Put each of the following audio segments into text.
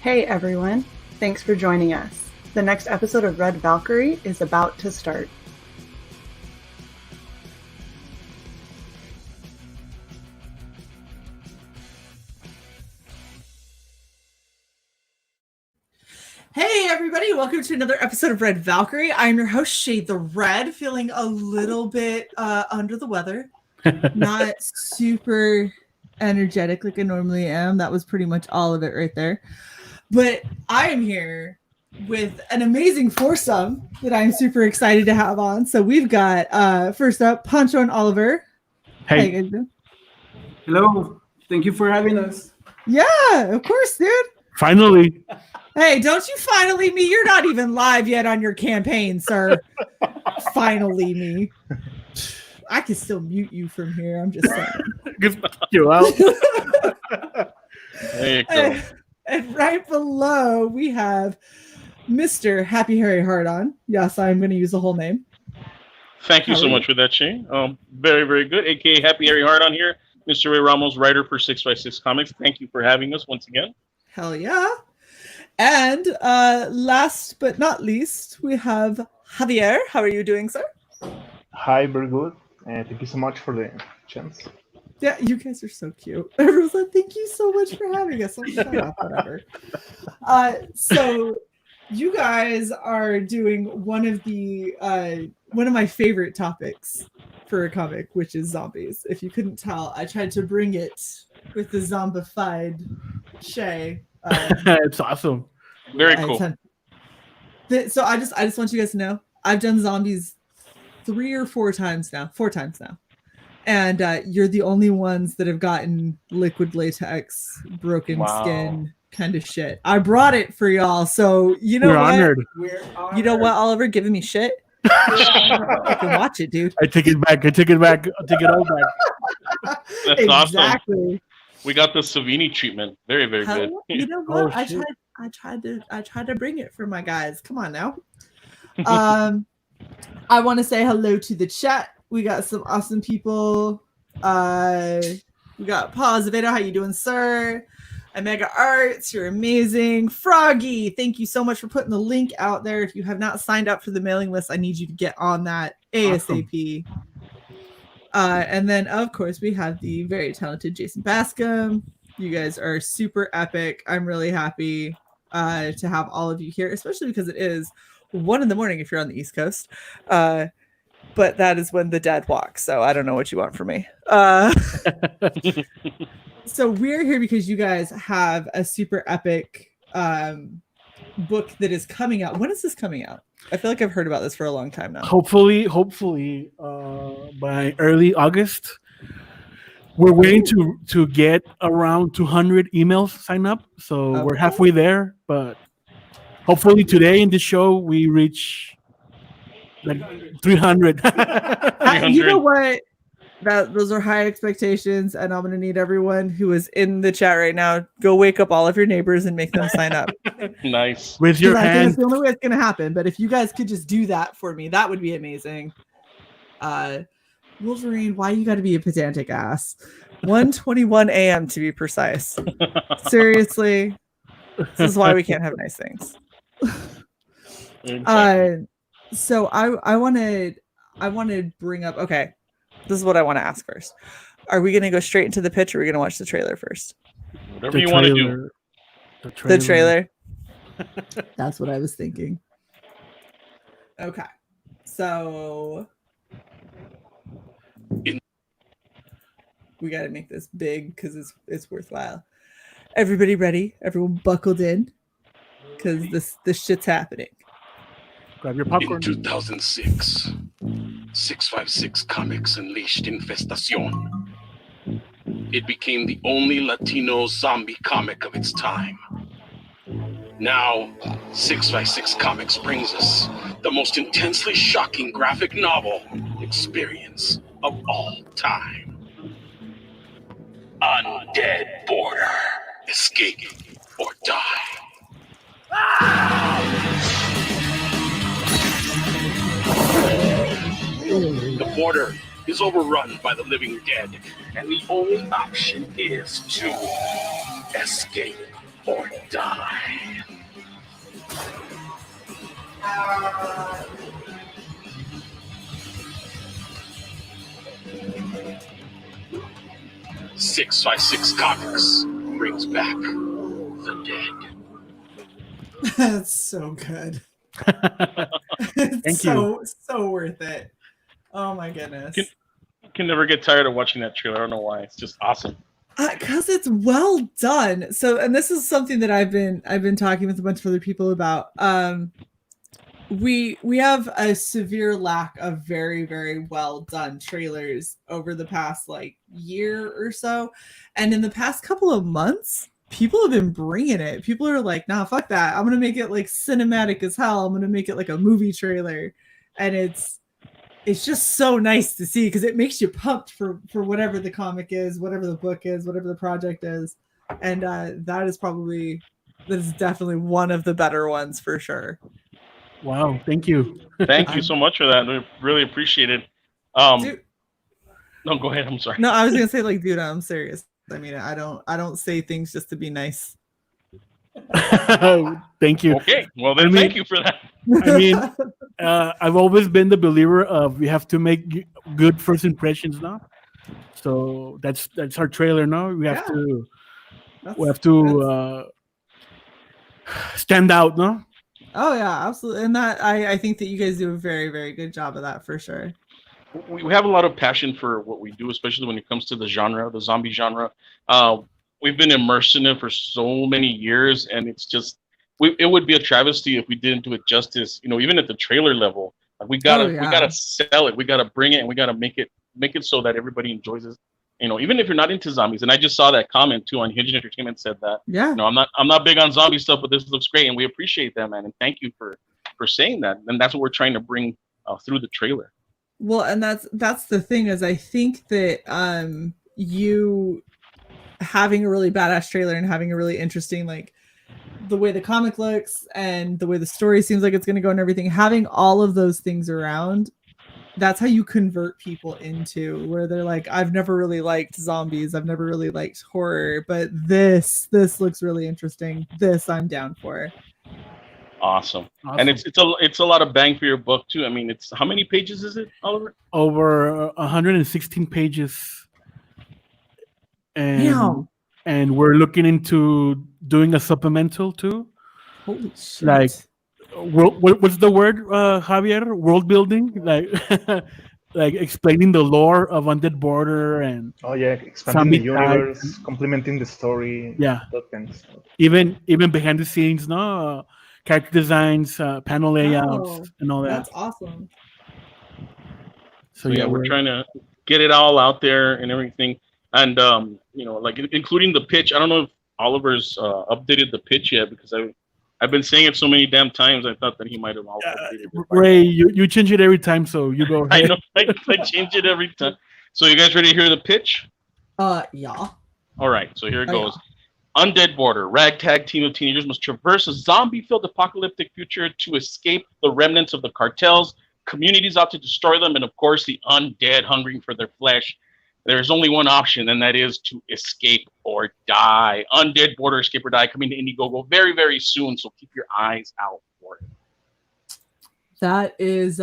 Hey everyone, thanks for joining us. The next episode of Red Valkyrie is about to start. Hey everybody, welcome to another episode of Red Valkyrie. I'm your host, Shae the Red, feeling a little bit under the weather. Not super energetic like I normally am. That was pretty much all of it right there. But I am here with an amazing foursome that I'm super excited to have on. So we've got, first up, Pancho and Oliver. Hey. How you guys doing? Hello. Thank you for having us. Yeah, of course, dude. Finally. Hey, don't you finally me? You're not even live yet on your campaign, sir. Finally me. I can still mute you from here. I'm just saying. Good you out. There you go. And right below, we have Mr. Happy Harry Hardon. Yes, I'm going to use the whole name. Thank you so much for that, Shane. Very, very good. AKA Happy Harry Hardon here. Mr. Ray Ramos, writer for 6x6 Comics. Thank you for having us once again. Hell yeah. And last but not least, we have Javier. How are you doing, sir? Hi, very good. And thank you so much for the chance. Yeah, you guys are so cute. Everyone's like, thank you so much for having us. I'm shut up, whatever. So you guys are doing one of my favorite topics for a comic, which is zombies. If you couldn't tell, I tried to bring it with the zombified Shae. It's awesome. Very cool. So I just want you guys to know I've done zombies 3 or 4 times now. 4 times now. And you're the only ones that have gotten liquid latex, broken skin kind of shit. I brought it for y'all, so you know We're what? honored. You know what, Oliver? Giving me shit. I can watch it, dude. I take it back. I'll take it all back. That's exactly. awesome. We got the Savini treatment. Very, very good. You know what? Oh, I tried to bring it for my guys. Come on now. I want to say hello to the chat. We got some awesome people. We got Paul Azevedo. How you doing, sir? Omega Arts, you're amazing. Froggy, thank you so much for putting the link out there. If you have not signed up for the mailing list, I need you to get on that ASAP. Awesome. And then, of course, we have the very talented Jason Bascom. You guys are super epic. I'm really happy to have all of you here, especially because it is 1 a.m. if you're on the East Coast. But that is when the dead walk. So I don't know what you want from me. So we're here because you guys have a super epic book that is coming out. When is this coming out? I feel like I've heard about this for a long time now. Hopefully, by early August. We're waiting to get around 200 emails signed up. So we're halfway there. But hopefully today in this show, we reach like 300. You know what? Those are high expectations, and I'm going to need everyone who is in the chat right now, go wake up all of your neighbors and make them sign up. Nice. With your hands. That's the only way it's going to happen. But if you guys could just do that for me, that would be amazing. Wolverine, why you got to be a pedantic ass? 1:21 a.m. to be precise. Seriously, this is why we can't have nice things. Exactly. So I want to bring up. Okay, this is what I want to ask first. Are we going to go straight into the pitch, or are we going to watch the trailer first? Whatever you want to do. The trailer. That's what I was thinking. Okay, so we got to make this big because it's worthwhile. Everybody ready? Everyone buckled in because this shit's happening. Grab your popcorn. In 2006, 656 Comics unleashed Infestacion. It became the only Latino zombie comic of its time. Now, 656 Comics brings us the most intensely shocking graphic novel experience of all time. Undead Border. Escape or die. The border is overrun by the living dead, and the only option is to escape. or die. Six by Six Comics brings back the dead. That's so good. It's Thank you. so worth it. Oh my goodness. Can never get tired of watching that trailer. I don't know why. It's just awesome. Because it's well done. So, and this is something that I've been talking with a bunch of other people about. We have a severe lack of very, very well done trailers over the past like year or so, and in the past couple of months, people have been bringing it. People are like, "Nah, fuck that! I'm gonna make it like cinematic as hell. I'm gonna make it like a movie trailer," and it's just so nice to see because it makes you pumped for whatever the comic is, whatever the book is, whatever the project is, and that is definitely one of the better ones for sure. Wow, thank you. Thank you so much for that. We really appreciate it. Dude, No, go ahead. I'm sorry. no, I was gonna say like, dude, I'm serious. I mean, I don't say things just to be nice. Thank you. Okay, well then, thank you for that. I mean, I've always been the believer of we have to make good first impressions now. So that's our trailer now. We have to stand out, no? Oh yeah, absolutely. And that I think that you guys do a very, very good job of that for sure. We have a lot of passion for what we do, especially when it comes to the genre, the zombie genre. We've been immersed in it for so many years, and it's just it would be a travesty if we didn't do it justice. You know, even at the trailer level, like we gotta sell it, we gotta bring it, and we gotta make it so that everybody enjoys it. You know, even if you're not into zombies. And I just saw that comment too on Hinge Entertainment said that. Yeah. You know, I'm not big on zombie stuff, but this looks great, and we appreciate that, man. And thank you for saying that. And that's what we're trying to bring through the trailer. Well, and that's the thing is I think that you having a really badass trailer and having a really interesting like the way the comic looks and the way the story seems like it's going to go and everything, having all of those things around, that's how you convert people into where they're like, I've never really liked zombies, I've never really liked horror, but this looks really interesting. This I'm down for. Awesome. And it's a lot of bang for your buck too. I mean, it's how many pages is it, Oliver? Over 116 pages. And Damn. And we're looking into doing a supplemental too. Holy shit. Like what's the word, Javier? World building? Like like explaining the lore of Undead Border and expanding the universe, complementing the story. Yeah. That kind of stuff. Even behind the scenes, no? Character designs, panel layouts, and all that. That's awesome. So yeah, we're trying to get it all out there and everything. And you know, like including the pitch. I don't know if Oliver's updated the pitch yet because I've been saying it so many damn times. I thought that he might have also updated it. Ray, you change it every time, so you go ahead. I know, I change it every time. So you guys ready to hear the pitch? Yeah. All right, so here it goes. Yeah. Undead Border, ragtag team of teenagers must traverse a zombie-filled apocalyptic future to escape the remnants of the cartels, communities out to destroy them, and of course the undead hungering for their flesh. There's only one option, and that is to escape or die. Undead Border, Escape or Die, coming to Indiegogo very, very soon, so keep your eyes out for it. That is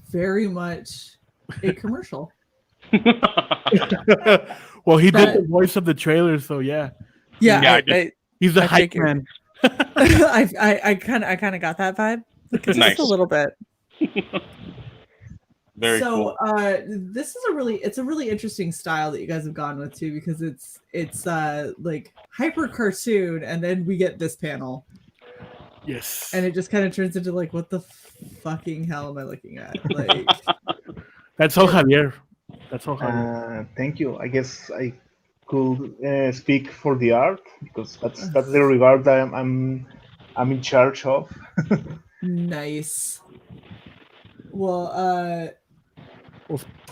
very much a commercial. Well, he did the voice of the trailer, so yeah. Yeah, he's the hype man. I kind of got that vibe. Nice. Just a little bit. Very cool. This is a really interesting style that you guys have gone with too, because it's like hyper cartoon, and then we get this panel. Yes. And it just kind of turns into like, what the fucking hell am I looking at? Like, that's all Javier. That's all Javier. Thank you. I guess I could speak for the art because that's the regard that I'm in charge of. Nice. Well,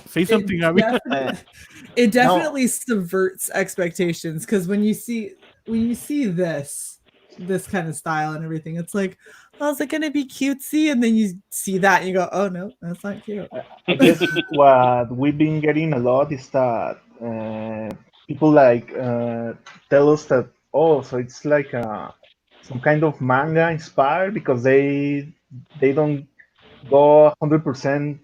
say something, Javier. It definitely subverts expectations, because when you see this kind of style and everything, it's like, oh, is it going to be cutesy? And then you see that and you go, oh no, that's not cute. I guess what we've been getting a lot is that people like tell us that, oh, so it's like a some kind of manga inspired because they don't go 100%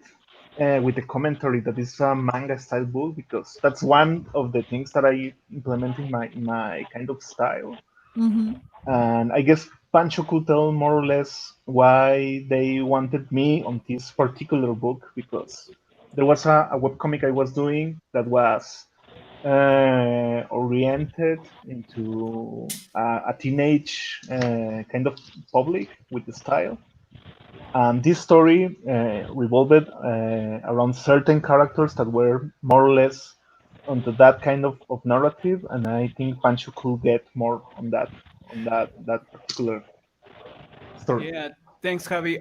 with the commentary that is a manga style book, because that's one of the things that I implement in my kind of style. Mm-hmm. And I guess Pancho could tell more or less why they wanted me on this particular book, because there was a webcomic I was doing that was oriented into a teenage kind of public with the style. And this story revolved around certain characters that were more or less onto that kind of narrative, and I think Pancho could get more on that particular story. Yeah, thanks, Javi.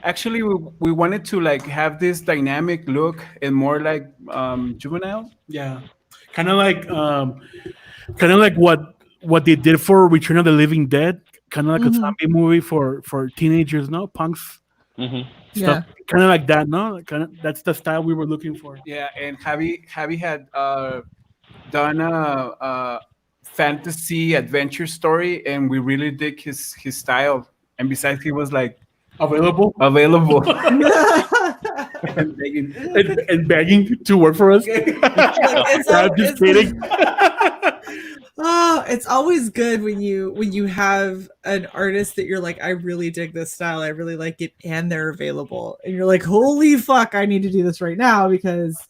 Actually, we wanted to like have this dynamic look and more like juvenile. Yeah, kind of like what they did for Return of the Living Dead, kind of like a zombie movie for teenagers, no punks Hmm. stuff, kind of like that, no, kind of that's the style we were looking for. Yeah, and Javi had done a fantasy adventure story, and we really dig his style. And besides, he was like Available available. and begging to work for us. I'm just kidding. Oh, it's always good when you have an artist that you're like, I really dig this style, I really like it, and they're available, and you're like, holy fuck, I need to do this right now, because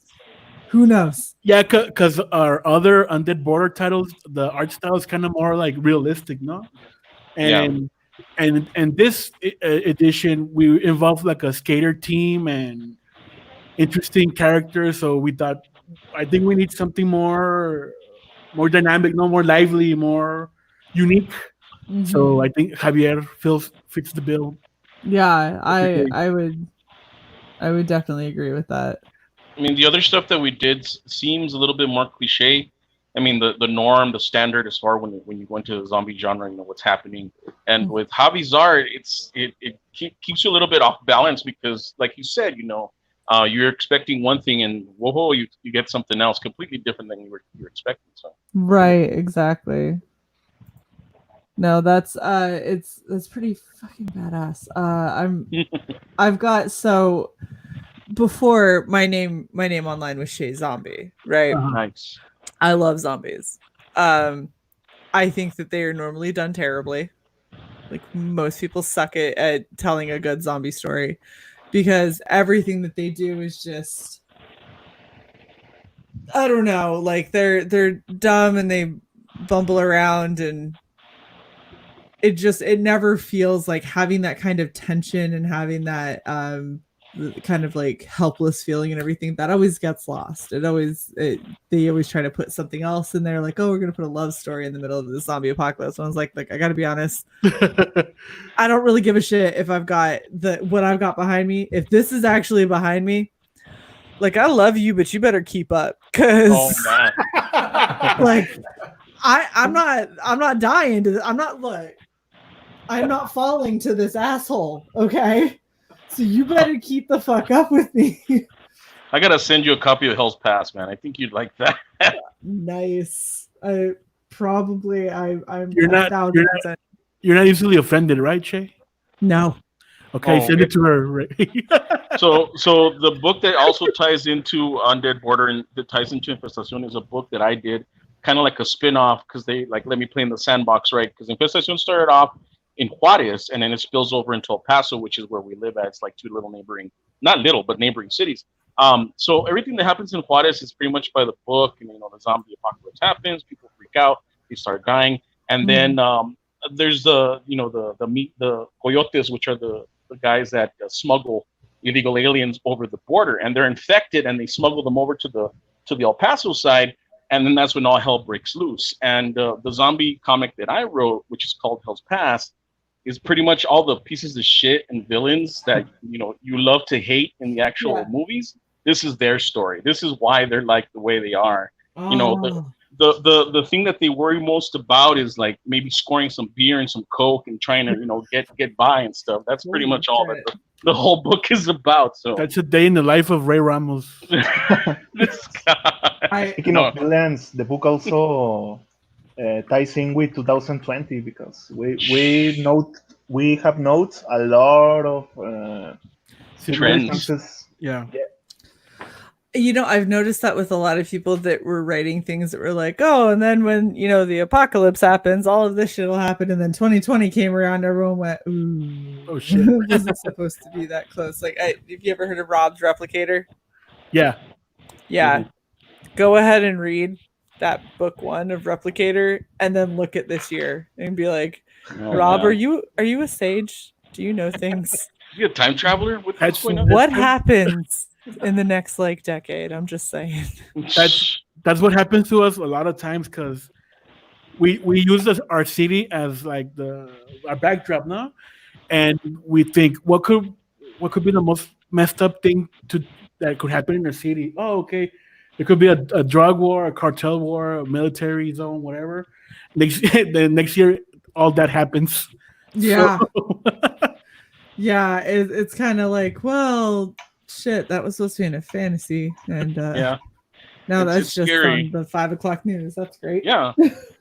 who knows? Yeah, because our other Undead Border titles, the art style is kind of more like realistic, no? And this edition, we involved like a skater team and interesting characters. So we thought, I think we need something more dynamic, no, more lively, more unique. Mm-hmm. So I think Javier fits the bill. Yeah, I would definitely agree with that. I mean, the other stuff that we did seems a little bit more cliche. I mean, the norm, the standard as far when you go into the zombie genre, you know what's happening. And with Javi's art, it keeps you a little bit off balance because, like you said, you're expecting one thing, and whoa, you get something else completely different than you were expecting. So right, exactly. No, that's it's pretty fucking badass. I've got, so before my name online was Shae Zombie, right? Nice. I love zombies. I think that they are normally done terribly. Like, most people suck at telling a good zombie story because everything that they do is just, I don't know, like they're dumb and they bumble around, and it never feels like having that kind of tension and having that kind of like helpless feeling and everything that always gets lost. They always try to put something else in there, like, oh, we're gonna put a love story in the middle of the zombie apocalypse. And I was like I gotta be honest, I don't really give a shit if I've got what I've got behind me. If this is actually behind me, like, I love you, but you better keep up, because like I'm not dying to this. I'm not falling to this asshole, okay? So you better keep the fuck up with me. I gotta send you a copy of Hell's Pass, man. I think you'd like that. Nice. I'm You're not easily offended, right, Shae? No. Okay, send it to her. So the book that also ties into Undead Border and that ties into Infestacion is a book that I did, kind of like a spin-off, because they like let me play in the sandbox, right? Because Infestacion started off in Juarez, and then it spills over into El Paso, which is where we live at. It's like two little neighboring, not little, but neighboring cities. So everything that happens in Juarez is pretty much by the book, and the zombie apocalypse happens, people freak out, they start dying, and then there's the coyotes, which are the guys that smuggle illegal aliens over the border, and they're infected, and they smuggle them over to the El Paso side, and then that's when all hell breaks loose. And the zombie comic that I wrote, which is called Hell's Pass, is pretty much all the pieces of shit and villains that you love to hate in the actual movies. This is their story. This is why they're like the way they are. The thing that they worry most about is like maybe scoring some beer and some coke and trying to get by and stuff. That's pretty much all that the whole book is about. So that's a day in the life of Ray Ramos. This guy. Speaking of villains, the book also ties in with 2020 because we have notes a lot of Trends. circumstances. Yeah. I've noticed that with a lot of people that were writing things that were like, oh, and then when, the apocalypse happens, all of this shit will happen. And then 2020 came around, everyone went, ooh, Oh, shit. it wasn't supposed to be that close. Like, have you ever heard of Rob's Replicator? Yeah. Yeah. Go ahead and read that book 1 of Replicator and then look at this year and be like, Rob, are you a sage? Do you know things? You a time traveler? What's going on? What happens in the next decade? I'm just saying. That's what happens to us a lot of times because we use our city as like our backdrop now, and we think what could be the most messed up thing that could happen in the city. Oh, okay, it could be a drug war, a cartel war, a military zone, whatever. The next year, all that happens. Yeah. So. Yeah, it's kind of like, well, shit, that was supposed to be in a fantasy, and now that's just scary. On the 5 o'clock news. That's great. Yeah,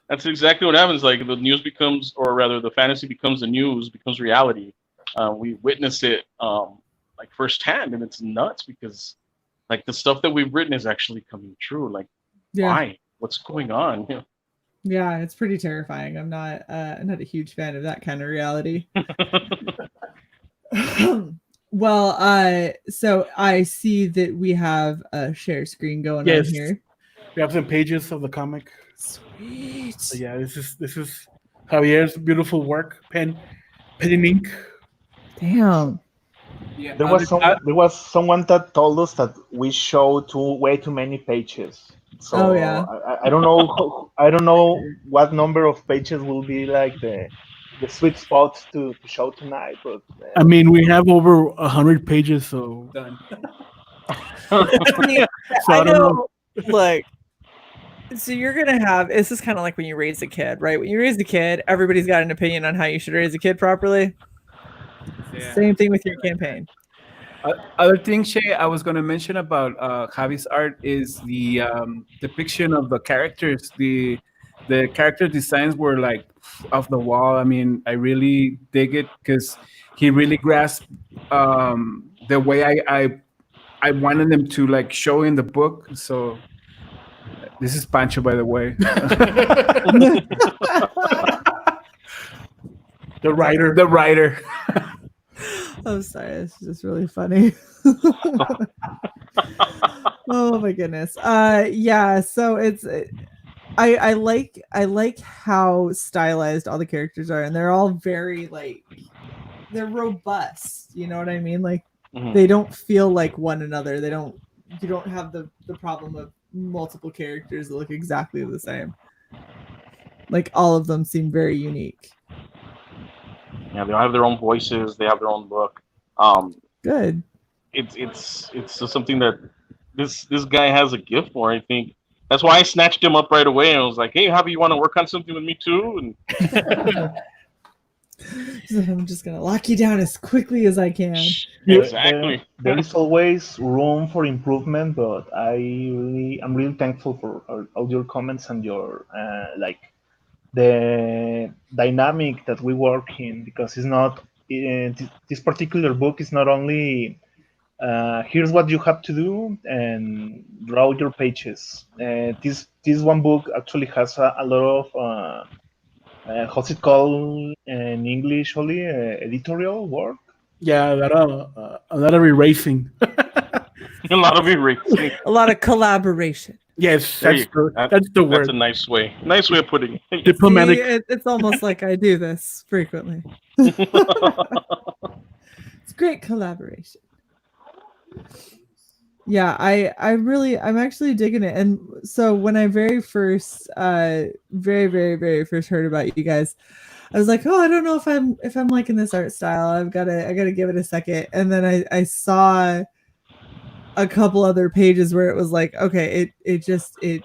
that's exactly what happens. Like the news becomes, or rather, the fantasy becomes the news, becomes reality. We witness it like firsthand, and it's nuts because like the stuff that we've written is actually coming true. Like, why? What's going on? Yeah, it's pretty terrifying. I'm not a huge fan of that kind of reality. Well, so I see that we have a share screen going on here. We have some pages of the comic. Sweet. So yeah, this is Javier's beautiful work, pen and ink. Damn. Yeah, there was someone that told us that we show way too many pages. So I don't know what number of pages will be like the sweet spot to show tonight, but I mean we have over 100 pages, so done. I know. Look, so you're gonna have this is kind of like when you raise a kid, right? When you raise a kid, everybody's got an opinion on how you should raise a kid properly. Yeah. Same thing with your campaign. Other thing, Shae, I was going to mention about Javi's art is the depiction of the characters. The character designs were like off the wall. I mean, I really dig it because he really grasped the way I wanted them to like show in the book. So this is Pancho, by the way. The writer. The writer. I'm sorry, this is just really funny. Oh my goodness. Yeah, so it's I like how stylized all the characters are, and they're all very like they're robust, you know what I mean? Like they don't feel like one another. You don't have the problem of multiple characters that look exactly the same. Like all of them seem very unique. Yeah, they have their own voices. They have their own look. Good. It's just something that this guy has a gift for. I think that's why I snatched him up right away and I was like, "Hey, Javi, you want to work on something with me too?" And I'm just gonna lock you down as quickly as I can. Exactly. There is always room for improvement, but I'm really thankful for all your comments and your the dynamic that we work in, because it's not this particular book is not only here's what you have to do and draw your pages. This one book actually has a lot of how's it called in English, only editorial work. Yeah, a lot of erasing. A lot of erasing. A lot of collaboration. Yes, that's the word. That's a nice way of putting it. Diplomatic. See, it's almost like I do this frequently. It's great collaboration. Yeah, I'm actually digging it. And so when I very first heard about you guys, I was like, oh, I don't know if I'm liking this art style. I gotta give it a second. And then I saw a couple other pages where it was like, okay, it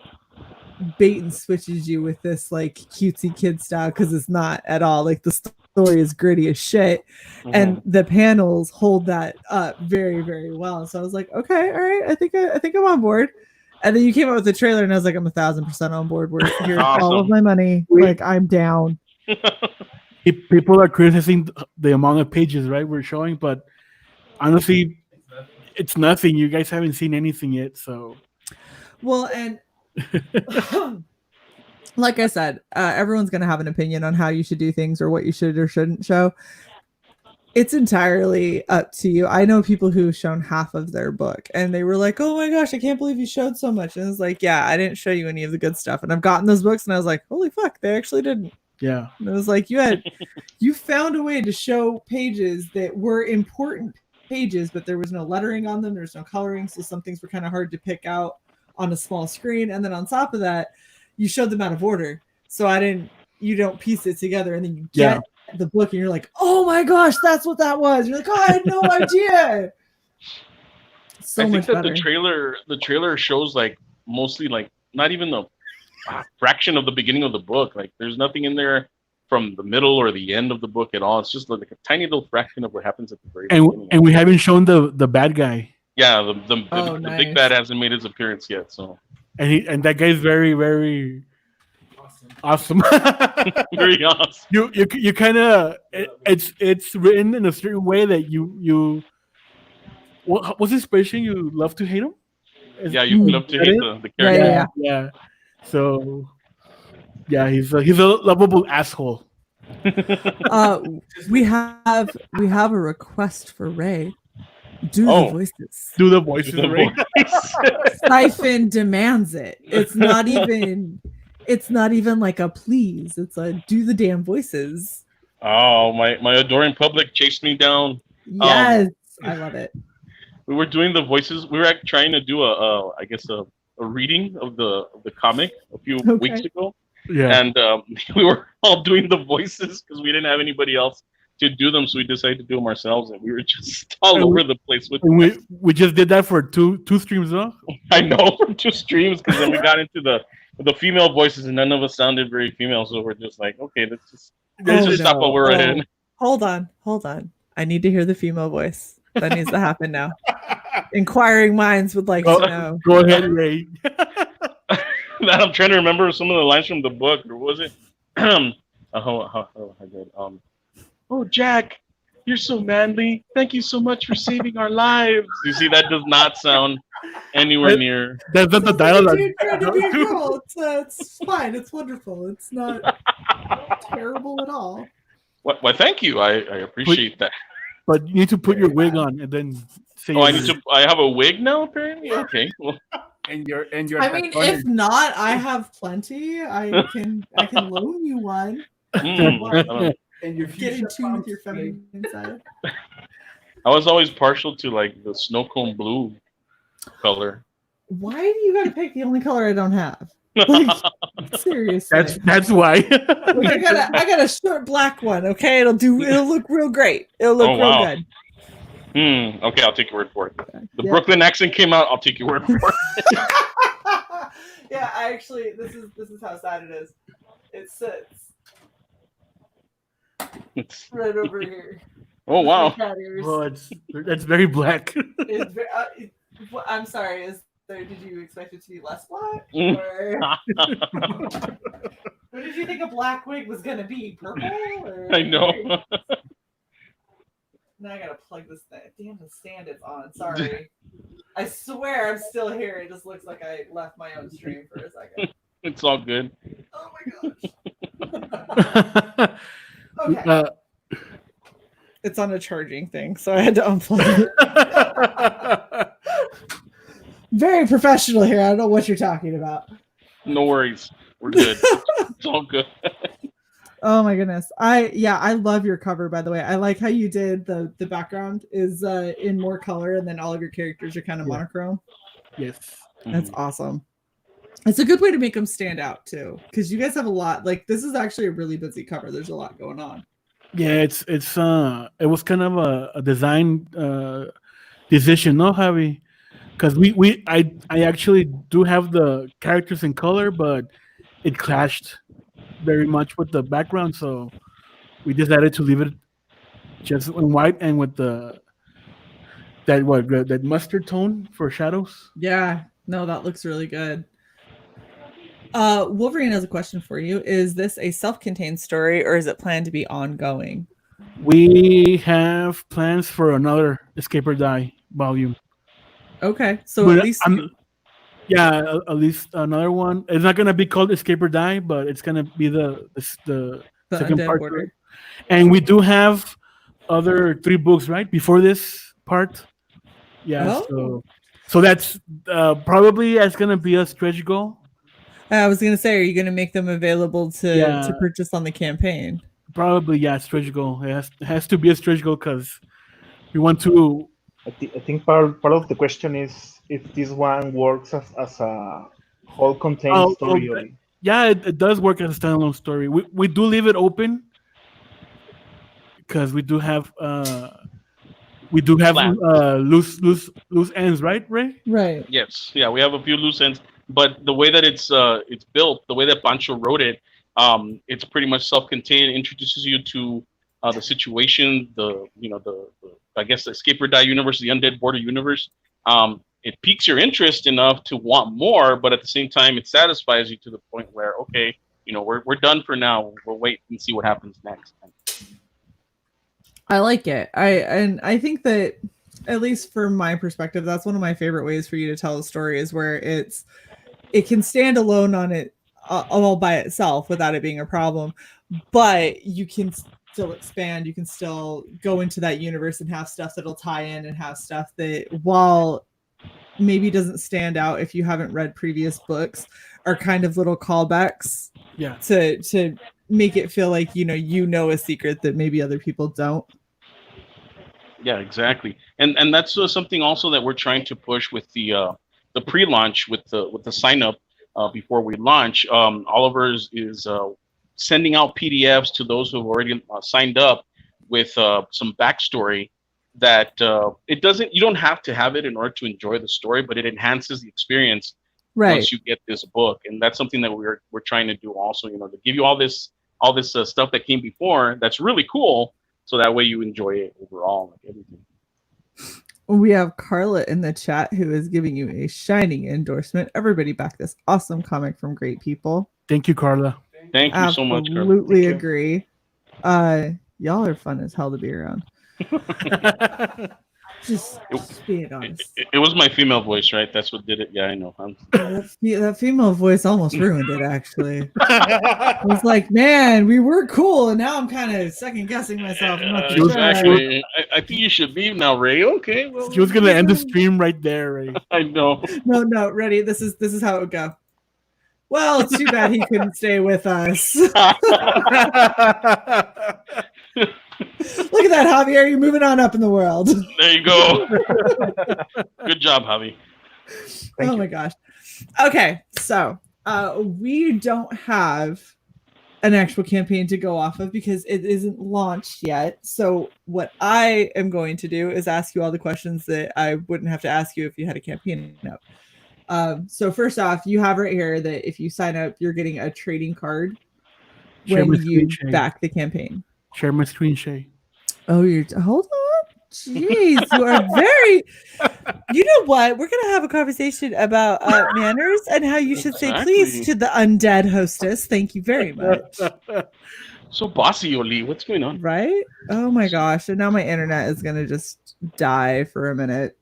bait and switches you with this like cutesy kid style, because it's not at all. Like the story is gritty as shit, and the panels hold that up very, very well. So I was like, okay, all right, I think I'm on board. And then you came out with the trailer, and I was like, I'm 1,000% on board. Here's all of Awesome. my money. Like, I'm down. People are criticizing the amount of pages, right? We're showing, but honestly, it's nothing. You guys haven't seen anything yet, so. Well, and like I said, everyone's going to have an opinion on how you should do things or what you should or shouldn't show. It's entirely up to you. I know people who've shown half of their book and they were like, oh my gosh, I can't believe you showed so much. And it's like, yeah, I didn't show you any of the good stuff. And I've gotten those books and I was like, holy fuck, they actually didn't. Yeah. And it was like, you found a way to show pages that were important pages, but there was no lettering on them. There's no coloring. So some things were kind of hard to pick out on a small screen. And then on top of that, you showed them out of order. So you don't piece it together and then you get the book and you're like, oh my gosh, that's what that was. You're like, oh, I had no idea. I think that the trailer shows like mostly like not even the fraction of the beginning of the book. Like there's nothing in there from the middle or the end of the book at all. It's just like a tiny little fraction of what happens at the very beginning. And we haven't shown the bad guy. Yeah, the big bad hasn't made his appearance yet. So and that guy's very, very awesome. Very awesome. You kind of it's written in a certain way that you what's the expression? You love to hate him. Yeah, you love to hate the character. Yeah. So yeah, he's a lovable asshole. We have a request for Ray. Do the voices. Do the voices, Ray. Siphon demands it. It's not even like a please. It's a do the damn voices. Oh, my adoring public chased me down. Yes, I love it. We were doing the voices. We were trying to do a reading of the comic a few weeks ago. Yeah, and we were all doing the voices because we didn't have anybody else to do them, so we decided to do them ourselves, and we were just all over the place with them. We just did that for two streams, huh? I know, for 2 streams, because then we got into the female voices, and none of us sounded very female, so we're just like, okay, let's just stop while we're ahead. Hold on. I need to hear the female voice. That needs to happen now. Inquiring minds would like to know. Go ahead, Ray. I'm trying to remember some of the lines from the book, or was it? Oh, Jack, you're so manly. Thank you so much for saving our lives. You see, that does not sound anywhere near. That's not the dialogue. It's fine. It's wonderful. It's not terrible at all. Why, thank you. I appreciate that. But you need to put your wig on and then say. Oh, I have a wig now, apparently. Okay. Well. And your. I mean, if not, I have plenty. I can loan you one. And you're get in tune with your feminine side. I was always partial to like the snow cone blue color. Why do you gotta pick the only color I don't have? Like, seriously. That's why. Like, I got a short black one. Okay, it'll look real great. It'll look real good. Okay, I'll take your word for it. The Brooklyn accent came out. I'll take your word for it. Yeah, I actually this is how sad it is. It sits right over here. Oh wow! Oh, that's very black. I'm sorry. Did you expect it to be less black? Or what did you think a black wig was gonna be? Purple? Or I know. Now I gotta plug this thing. Damn, the stand is on. Sorry. I swear I'm still here. It just looks like I left my own stream for a second. It's all good. Oh my gosh. Okay. It's on a charging thing, so I had to unplug it. Very professional here. I don't know what you're talking about. No worries. We're good. It's all good. Oh my goodness. I love your cover, by the way. I like how you did the background is in more color and then all of your characters are kind of monochrome. Yes. That's awesome. It's a good way to make them stand out too, because you guys have a lot. Like this is actually a really busy cover. There's a lot going on. Yeah, it was kind of a design decision, no, Javi? Because I actually do have the characters in color, but it clashed very much with the background, so we decided to leave it just in white and with that mustard tone for shadows. Yeah, No, that looks really good. Wolverine has a question for you. Is this a self-contained story or is it planned to be ongoing? We have plans for another Escape or Die volume. Okay, so But at least at least another one. It's not gonna be called Escape or Die, but it's gonna be the second Undead part. Border. And we do have other 3 books right before this part. Yeah, Oh. so that's probably that's gonna be a stretch goal. I was gonna say, are you gonna make them available to purchase on the campaign? Probably, yeah, stretch goal. It has to be a stretch goal because we want to. I think part of the question is if this one works as a whole contained story. Yeah, it does work as a standalone story. We do leave it open because we do have loose ends, right, Ray? Right. Yes, yeah, we have a few loose ends, but the way that it's built, the way that Pancho wrote it, it's pretty much self-contained. It introduces you to the situation, the I guess the Escape or Die universe, the Undead Border universe. It piques your interest enough to want more, but at the same time, it satisfies you to the point where, okay, we're done for now. We'll wait and see what happens next. I like it. I think that, at least from my perspective, that's one of my favorite ways for you to tell a story is where it can stand alone on it all by itself without it being a problem, but you can still expand. You can still go into that universe and have stuff that'll tie in and have stuff that, while maybe doesn't stand out if you haven't read previous books, are kind of little callbacks. Yeah. To make it feel like you know a secret that maybe other people don't. Yeah, exactly. And that's something also that we're trying to push with the pre-launch with the sign up before we launch. Oliver is sending out PDFs to those who have already signed up with some backstory that you don't have to have it in order to enjoy the story, but it enhances the experience once you get this book. And that's something that we're trying to do also, to give you all this stuff that came before that's really cool, so that way you enjoy it overall, like everything. We have Carla in the chat who is giving you a shining endorsement. Everybody back this awesome comic from great people. Thank you, Carla. Thank you so much, Carla. Absolutely agree. Y'all are fun as hell to be around. Just being honest. It was my female voice, right? That's what did it. Yeah, I know. That female voice almost ruined it, actually. I was like, man, we were cool, and now I'm kind of second guessing myself. Exactly. I think you should leave now, Ray. Okay. Well, she was gonna end the stream right there, Ray. I know. No, ready. This is how it would go. Well, it's too bad he couldn't stay with us. Look at that, Javier. You're moving on up in the world. There you go. Good job, Javi. Thank you. My gosh. Okay, so we don't have an actual campaign to go off of because it isn't launched yet. So what I am going to do is ask you all the questions that I wouldn't have to ask you if you had a campaign up. So first off, you have right here that if you sign up, you're getting a trading card when you back the campaign. Share my screen, Shae. Oh, hold on. Jeez, you are very. You know what? We're gonna have a conversation about manners and how you should say please to the undead hostess. Thank you very much. So bossy, Oli. What's going on? Right? Oh my gosh! And now my internet is gonna just die for a minute.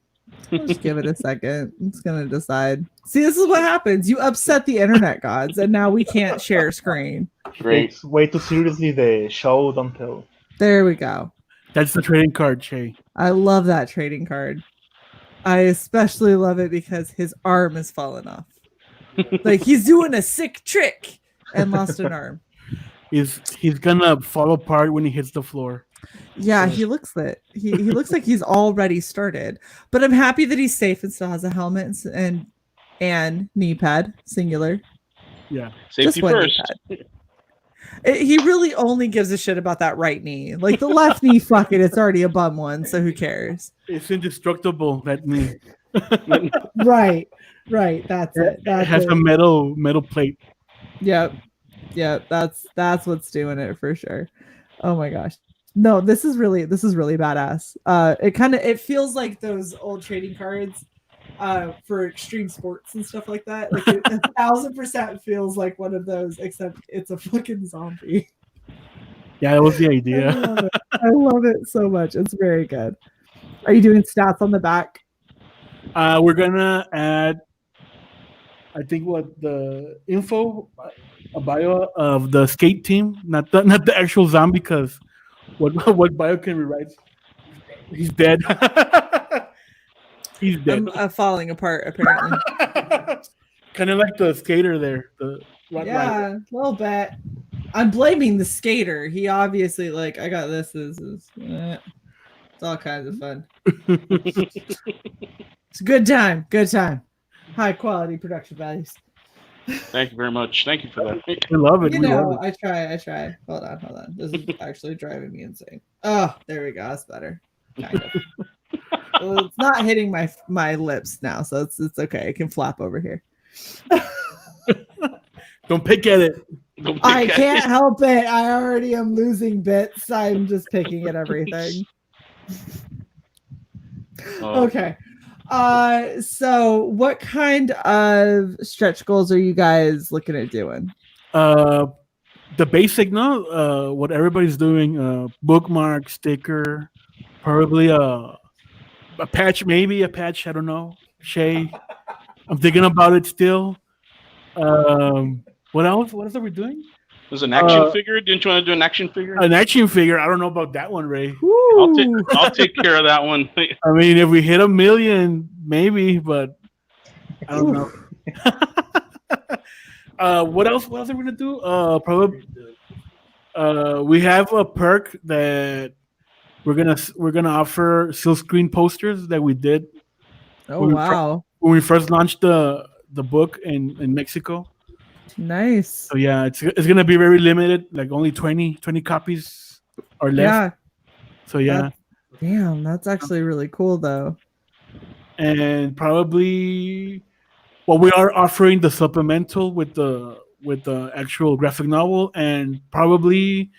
I'll just give it a second. It's gonna decide. See, this is what happens. You upset the internet gods, and now we can't share screen. Great. Takes way too seriously the show, don't tell. There we go. That's the trading card, Shae. I love that trading card. I especially love it because his arm is falling off. Like he's doing a sick trick and lost an arm. He's gonna fall apart when he hits the floor. Yeah, he looks it. He looks like he's already started. But I'm happy that he's safe and still has a helmet and knee pad, singular. Yeah. Safety first. He really only gives a shit about that right knee. Like the left knee, fuck it, it's already a bum one, so who cares? It's indestructible, that knee. Right. That's it. It has a metal plate. Yep. That's what's doing it for sure. Oh my gosh. No, this is really badass. It feels like those old trading cards for extreme sports and stuff like that. Like it 1,000% feels like one of those, except it's a fucking zombie. Yeah, that was the idea. I love it so much. It's very good. Are you doing stats on the back? We're gonna add, I think, what the info, a bio of the skate team, not the actual zombie, because what bio can we write? He's dead. He's dead. I'm falling apart apparently. Kind of like the skater there. Yeah, a little bit. I'm blaming the skater. He obviously like I got this. It's all kinds of fun. It's a good time. Good time. High quality production values. Thank you very much. Thank you for that. We love it. You we know, love it. I try. Hold on. This is actually driving me insane. Oh, there we go. That's better. Kind of. Well, it's not hitting my lips now, so it's okay. It can flap over here. Don't pick at it. I can't help it. I already am losing bits. I'm just picking at everything. Okay. So what kind of stretch goals are you guys looking at doing? The basic, no. What everybody's doing. Bookmark, sticker, probably a patch, maybe a patch. I don't know. Shae, I'm thinking about it still. What else? What else are we doing? There's an action figure. Didn't you want to do an action figure? An action figure. I don't know about that one, Ray. I'll take care of that one. I mean, if we hit 1 million, maybe, but I don't know. What else? What else are we gonna do? Probably. We have a perk that we're gonna offer silk screen posters that we did. Oh wow! When we first launched the book in Mexico. Nice. So yeah, it's gonna be very limited, like only 20 copies or less. Yeah. So yeah. That's actually really cool though. And probably, well, we are offering the supplemental with the actual graphic novel, and probably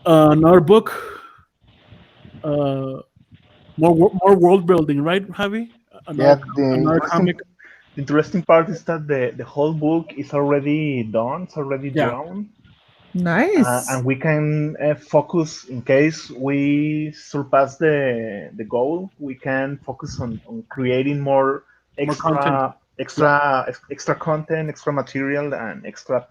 another book. More world building, right, Javi? Another comic. The interesting part is that the whole book is already done. It's already drawn. Nice. And we can focus, in case we surpass the goal, we can focus on creating more extra content, extra material, and extra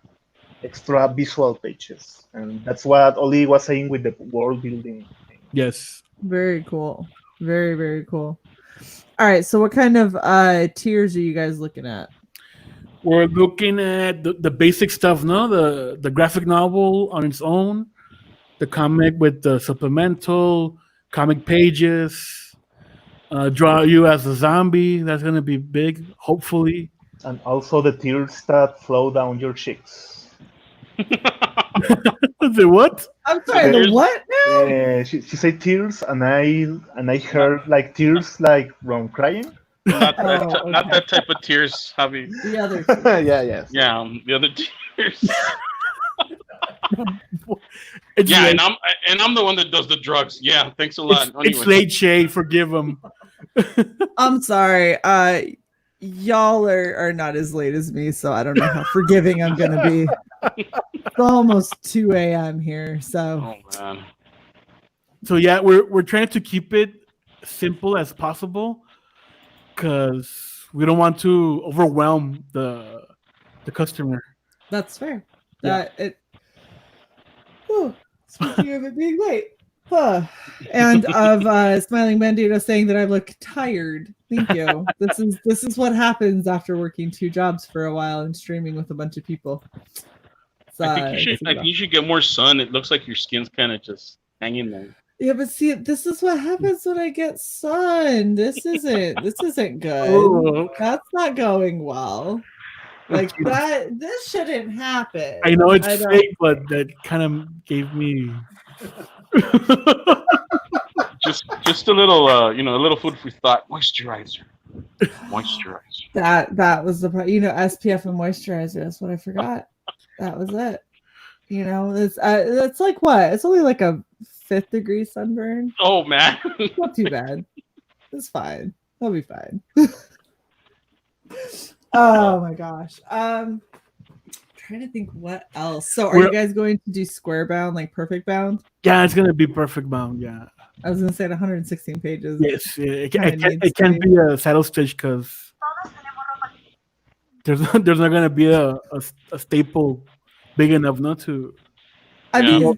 visual pages. And that's what Oli was saying with the world building thing. Yes. Very cool. Very, very cool. All right, so what kind of tiers are you guys looking at? We're looking at the basic stuff, no? The graphic novel on its own, the comic with the supplemental, comic pages, draw you as a zombie. That's going to be big, hopefully. And also the tears that flow down your cheeks. The what? I'm sorry, the what now? She said tears, and I heard like tears like from crying. Not that type of tears, Javi. The other Yeah, the other tears. It's yeah, late. and I'm the one that does the drugs. Yeah, thanks a lot. It's late, Shae. Forgive him. I'm sorry. Y'all are not as late as me, so I don't know how forgiving I'm gonna be. It's almost 2 a.m. here, so. Oh man. So yeah, we're trying to keep it simple as possible, because we don't want to overwhelm the customer. That's fair. Yeah. Speaking of it being late. And of Smiling Bandito saying that I look tired. Thank you. This is what happens after working 2 jobs for a while and streaming with a bunch of people. I think you should get more sun. It looks like your skin's kind of just hanging there. Yeah, but see, this is what happens when I get sun. This isn't good. Oh. That's not going well. Like that. This shouldn't happen. I know it's fake, but that kind of gave me just a little a little food for thought. Moisturizer. That was the SPF and moisturizer. That's what I forgot. That was it. It's like what? It's only like a 5th degree sunburn. Oh man, Not too bad. It's fine. I'll be fine. Oh my gosh. Trying to think what else. So are you guys going to do square bound, like perfect bound? Yeah, it's gonna be perfect bound. Yeah. I was gonna say 116 pages. Yes, it can't be a saddle stitch because there's not gonna be a staple big enough not to. I Yeah.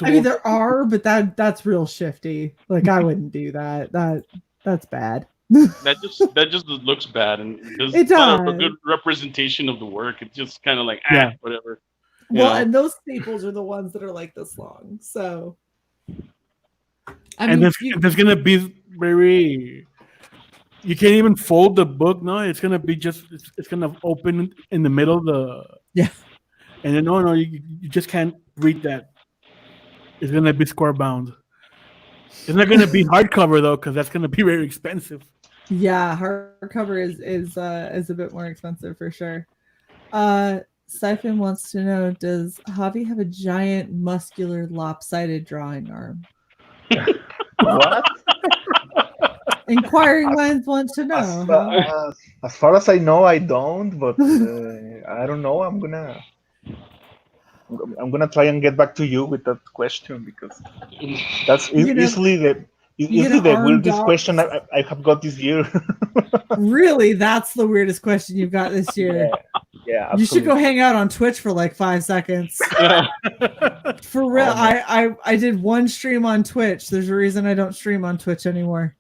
mean there are, but that's real shifty. Like I wouldn't do that. That's bad. That just looks bad, and it's not a good representation of the work. It's just kind of like whatever. Well, and those staples are the ones that are like this long. So, there's gonna be very. You can't even fold the book. No, it's gonna be just it's gonna open in the middle of the. Yeah. And then no, you just can't read that. It's gonna be square bound. It's not gonna be hardcover though, because that's gonna be very expensive. Yeah, hardcover is a bit more expensive for sure. Siphon wants to know: does Javi have a giant, muscular, lopsided drawing arm? What? Inquiring minds want to know. As far as I know, I don't. But I don't know. I'm gonna try and get back to you with that question because that's easily the weirdest question I have got this year. Really, that's the weirdest question you've got this year. Yeah, absolutely. You should go hang out on Twitch for like 5 seconds. For real, I did one stream on Twitch. There's a reason I don't stream on Twitch anymore.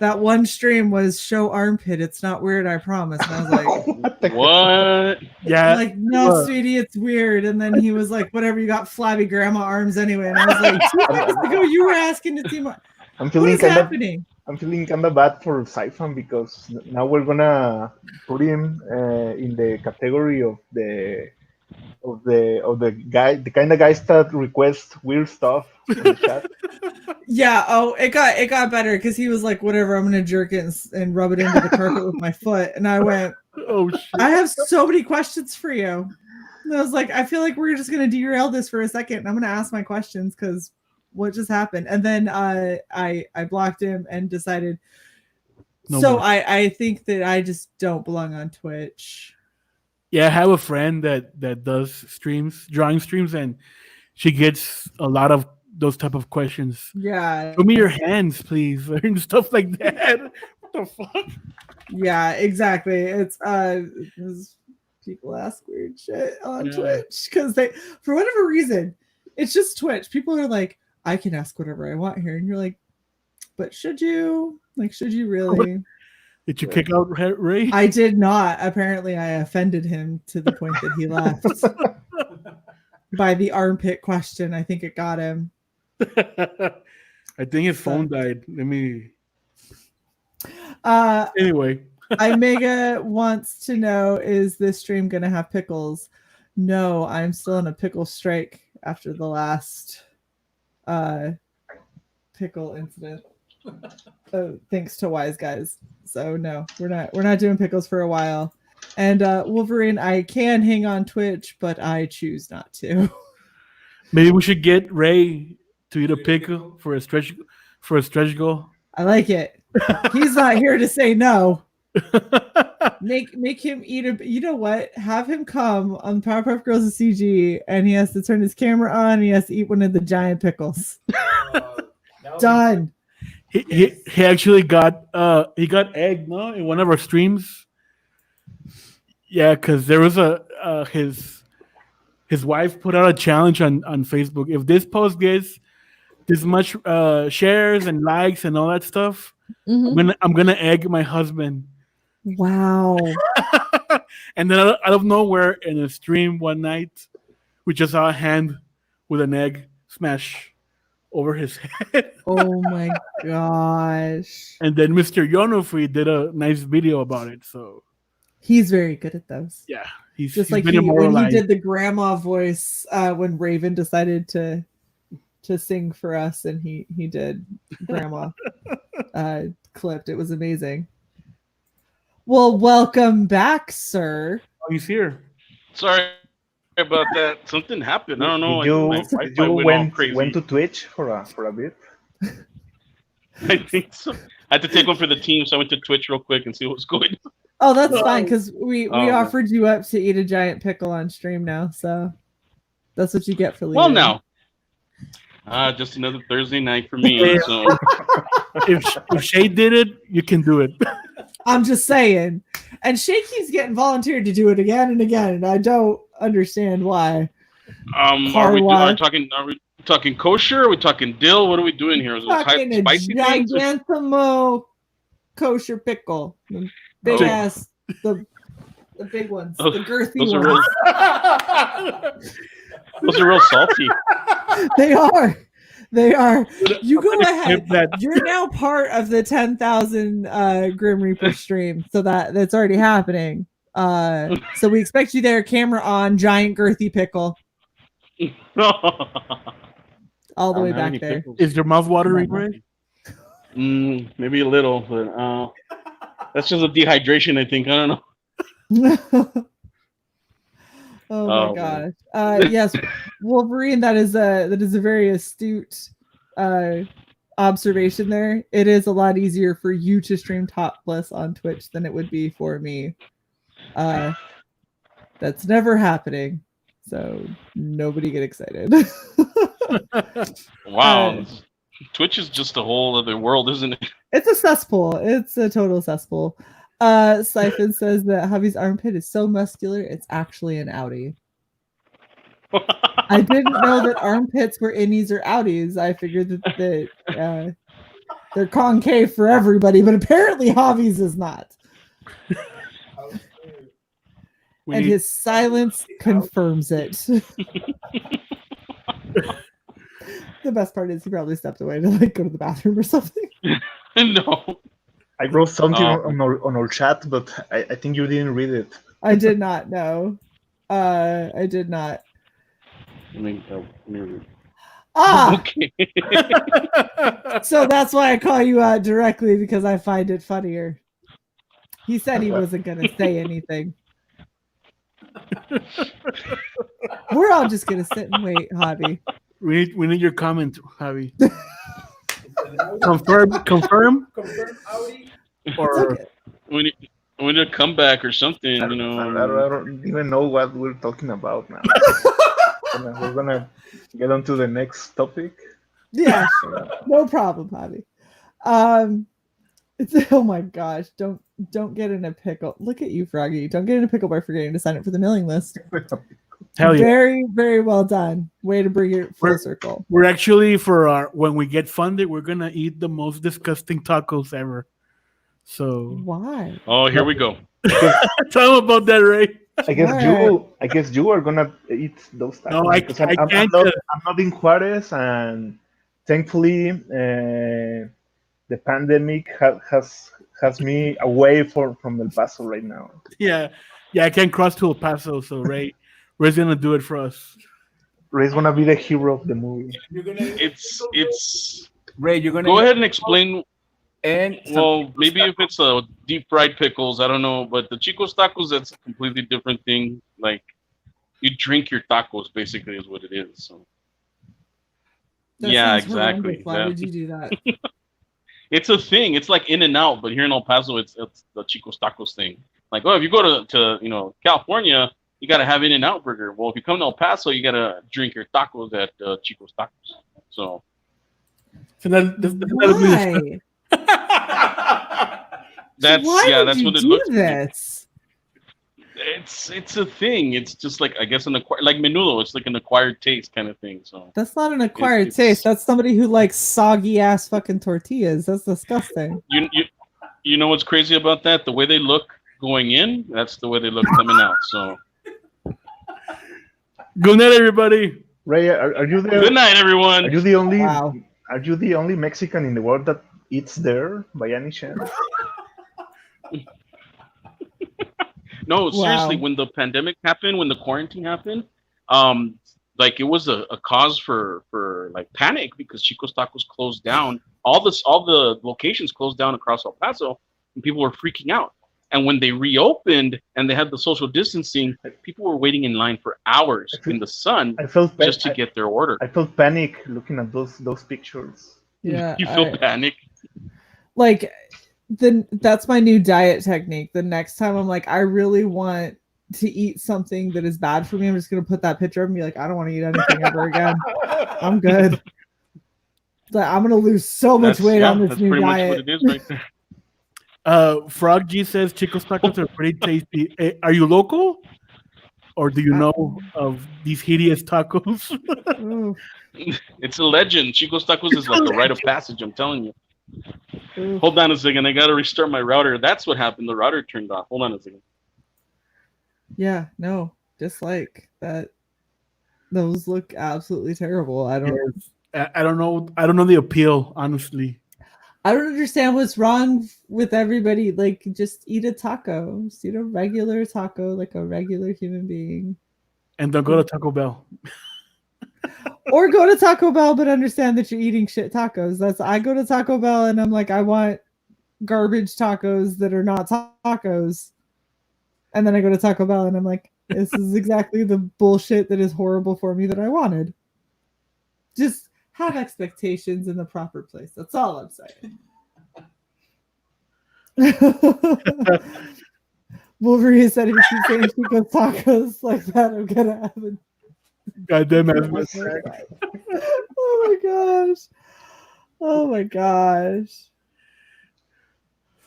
That one stream was show armpit. It's not weird, I promise. And I was like, what? Yeah. I'm like, no, sweetie, it's weird. And then he was like, whatever, you got flabby grandma arms anyway. And I was like, 2 minutes ago, you were asking to see my. What is happening? I'm feeling kind of bad for Siphon because now we're gonna put him in the category of the kind of guys that request weird stuff in the chat. Yeah. Oh, it got better because he was like, whatever, I'm gonna jerk it and rub it into the carpet with my foot. And I went, oh shit. I have so many questions for you. And I was like, I feel like we're just gonna derail this for a second. And I'm gonna ask my questions because what just happened? And then I blocked him and decided. No so more. I think that I just don't belong on Twitch. Yeah, I have a friend that does drawing streams, and she gets a lot of those type of questions. Yeah. Show me your hands, please, and stuff like that. What the fuck? Yeah, exactly. It's people ask weird shit on Twitch because they, for whatever reason, it's just Twitch. People are like, I can ask whatever I want here, and you're like, but should you? Like, should you really? Did you kick out Ray? I did not. Apparently, I offended him to the point that he left. By the armpit question, I think it got him. I think his phone died. Let me. Anyway. Imega wants to know, is this stream going to have pickles? No, I'm still on a pickle strike after the last pickle incident. Thanks to Wise Guys. So no, we're not doing pickles for a while. And Wolverine, I can hang on Twitch, but I choose not to. Maybe we should get Ray to eat a pickle for a stretch goal. I like it. He's not here to say no. Make him eat a. You know what? Have him come on Powerpuff Girls of CG, and he has to turn his camera on. And he has to eat one of the giant pickles. Done. He actually got egg in one of our streams. Yeah, because there was his wife put out a challenge on Facebook. If this post gets this much shares and likes and all that stuff, I'm gonna egg my husband. Wow. And then out of nowhere in a stream one night, we just saw a hand with an egg smash over his head. Oh my gosh. And then Mr. Yonofree did a nice video about it. So he's very good at those. Yeah. He's like when he did the grandma voice when Raven decided to sing for us, and he did grandma clipped. It was amazing. Well, welcome back, sir. Oh, he's here. Sorry about that. Something happened. I don't know. Did you went to Twitch for a bit? I think so. I had to take one for the team, so I went to Twitch real quick and see what was going on. Oh, that's fine because we Oh, man. offered you up to eat a giant pickle on stream now, so that's what you get for leaving. Well, now, just another Thursday night for me. So if Shae did it, you can do it. I'm just saying. And Shae keeps getting volunteered to do it again and again, and I don't understand why. are we talking kosher? Are we talking dill? What are we doing here? Is it Fucking a spicy things? gigantamo kosher pickle. The big ass, the big ones, the girthy Those ones. Those are real salty. They are. You go gonna ahead. skip that. You're now part of the 10,000 Grim Reaper stream, so that's already happening. So we expect you there, camera on, giant girthy pickle, all the way back there. Is your mouth watering, Ray? Maybe a little, but that's just a dehydration, I think. I don't know. Oh my gosh. Yes, Wolverine, that is a very astute observation there. It is a lot easier for you to stream topless on Twitch than it would be for me. That's never happening. So nobody get excited. Wow. Twitch is just a whole other world, isn't it? It's a cesspool. It's a total cesspool. Siphon says that Javi's armpit is so muscular, it's actually an outie. I didn't know that armpits were innies or outies. I figured that they're concave for everybody, but apparently Javi's is not. And his silence confirms it. The best part is he probably stepped away to go to the bathroom or something. No. I wrote something on our chat, but I think you didn't read it. I did not know. I did not. Okay. So that's why I call you out directly, because I find it funnier. He said he wasn't going to say anything. We're all just going to sit and wait, Javi. We need your comment, Javi. confirm, or Okay. We need a comeback or something, I don't even know what we're talking about now. We're gonna get on to the next topic. Yeah, sure. No problem, Javi. Oh my gosh, don't get in a pickle. Look at you, Froggy. Don't get in a pickle by forgetting to sign up for the mailing list. hell yeah. Very, very well done. Way to bring it full circle. We're actually when we get funded, we're gonna eat the most disgusting tacos ever. So Why? Oh, here we go. tell them about that, Ray. I guess you are gonna eat those tacos. No, I I'm not in Juarez, and thankfully the pandemic has me away from El Paso right now. Yeah, I can't cross to El Paso, so Ray's gonna do it for us. Ray's gonna be the hero of the movie. It's Ray, you're gonna go ahead and explain. And Well, maybe if it's deep fried pickles, I don't know, but the Chico's tacos, that's a completely different thing. Like, you drink your tacos, basically, is what it is. So That yeah, sounds exactly. horrendous. Why would you do that? It's a thing. It's like In-N-Out, but here in El Paso, it's the Chico's tacos thing. Like, if you go to California, you gotta have In-N-Out burger. Well, if you come to El Paso, you gotta drink your tacos at Chico's tacos. So Why? that's Why that's would what you it do looks like. this? It's a thing. It's just like, I guess, an acquired, like menudo. It's like an acquired taste kind of thing. So That's not an acquired it's- taste. That's somebody who likes soggy ass fucking tortillas. That's disgusting. you know what's crazy about that? The way they look going in, that's the way they look coming out. So Good night, everybody. Ray, are you there? good night, everyone. Are you the only? Wow. Are you the only Mexican in the world that eats there by any chance? No, seriously, Wow. when the pandemic happened, when the quarantine happened, like, it was a cause for like panic, because Chico's Tacos closed down. All the locations closed down across El Paso, and people were freaking out. And when they reopened and they had the social distancing, people were waiting in line for hours in the sun I felt just to get their order. I felt panic looking at those pictures. Yeah. You feel panic? Like, then that's my new diet technique. The next time I'm like, I really want to eat something that is bad for me, I'm just gonna put that picture up and be like, I don't want to eat anything ever again. I'm good. Like, I'm gonna lose so much weight on this that's new pretty diet. much what it is right there. Frog G says Chico's tacos are pretty tasty. Are you local, or do you know of these hideous tacos? Ooh, It's a legend. Chico's Tacos is like a rite of passage. I'm telling you. ooh. Hold on a second. I gotta restart my router. That's what happened. The router turned off. Hold on a second. Yeah, no, just like that. Those look absolutely terrible. I don't know. I don't know the appeal, honestly. I don't understand what's wrong with everybody. Like, just eat a taco. Just eat a regular taco like a regular human being. And don't go to Taco Bell. Or go to Taco Bell, but understand that you're eating shit tacos. I go to Taco Bell and I'm like, I want garbage tacos that are not tacos. And then I go to Taco Bell and I'm like, this is exactly the bullshit that is horrible for me that I wanted. Just have expectations in the proper place. That's all I'm saying. Wolverine said if you keep saying Chico's tacos like that, I'm gonna have a Goddamn it. Oh my gosh. Oh my gosh.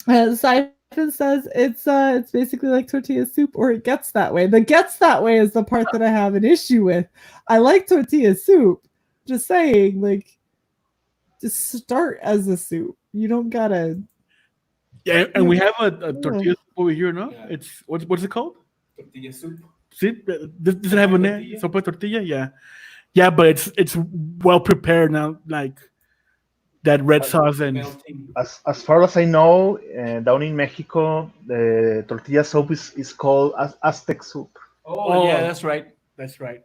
Siphon says it's basically like tortilla soup, or it gets that way. The gets that way is the part that I have an issue with. I like tortilla soup. Just saying, like, just start as a soup. You don't gotta. Yeah, and we have a tortilla soup over here, no? Yeah. It's what's it called? Tortilla soup. See, does it have a name? Sopa tortilla? Yeah, yeah, but it's well prepared now, like that red sauce and. As far as I know, down in Mexico, the tortilla soup is called Aztec soup, Oh, yeah, that's right. That's right.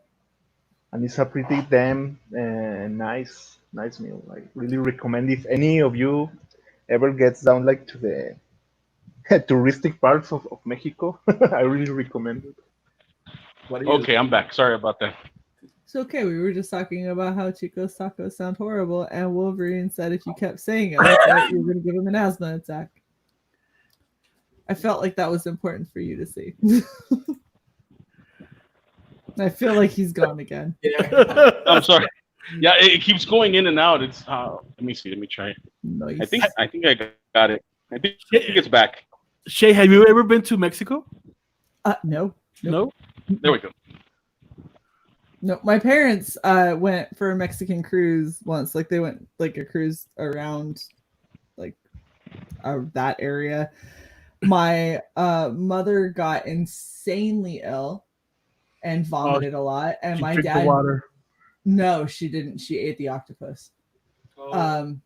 and it's a pretty damn nice meal. I really recommend if any of you ever gets down like to the touristic parts of Mexico. I really recommend it. Okay, I'm back. Sorry about that. It's okay. We were just talking about how Chico's tacos sound horrible, and Wolverine said if you kept saying it like that, you were going to give him an asthma attack. I felt like that was important for you to see. I feel like he's gone again. Yeah. I'm sorry. Yeah, it keeps going in and out. It's let me see. Let me try. Nice. I think I got it. I think it's back. Shae, have you ever been to Mexico? No. No. There we go. No, my parents went for a Mexican cruise once. Like, they went like a cruise around like that area. My mother got insanely ill and vomited a lot, and my Drink the dad. water. No, she didn't. She ate the octopus. Oh.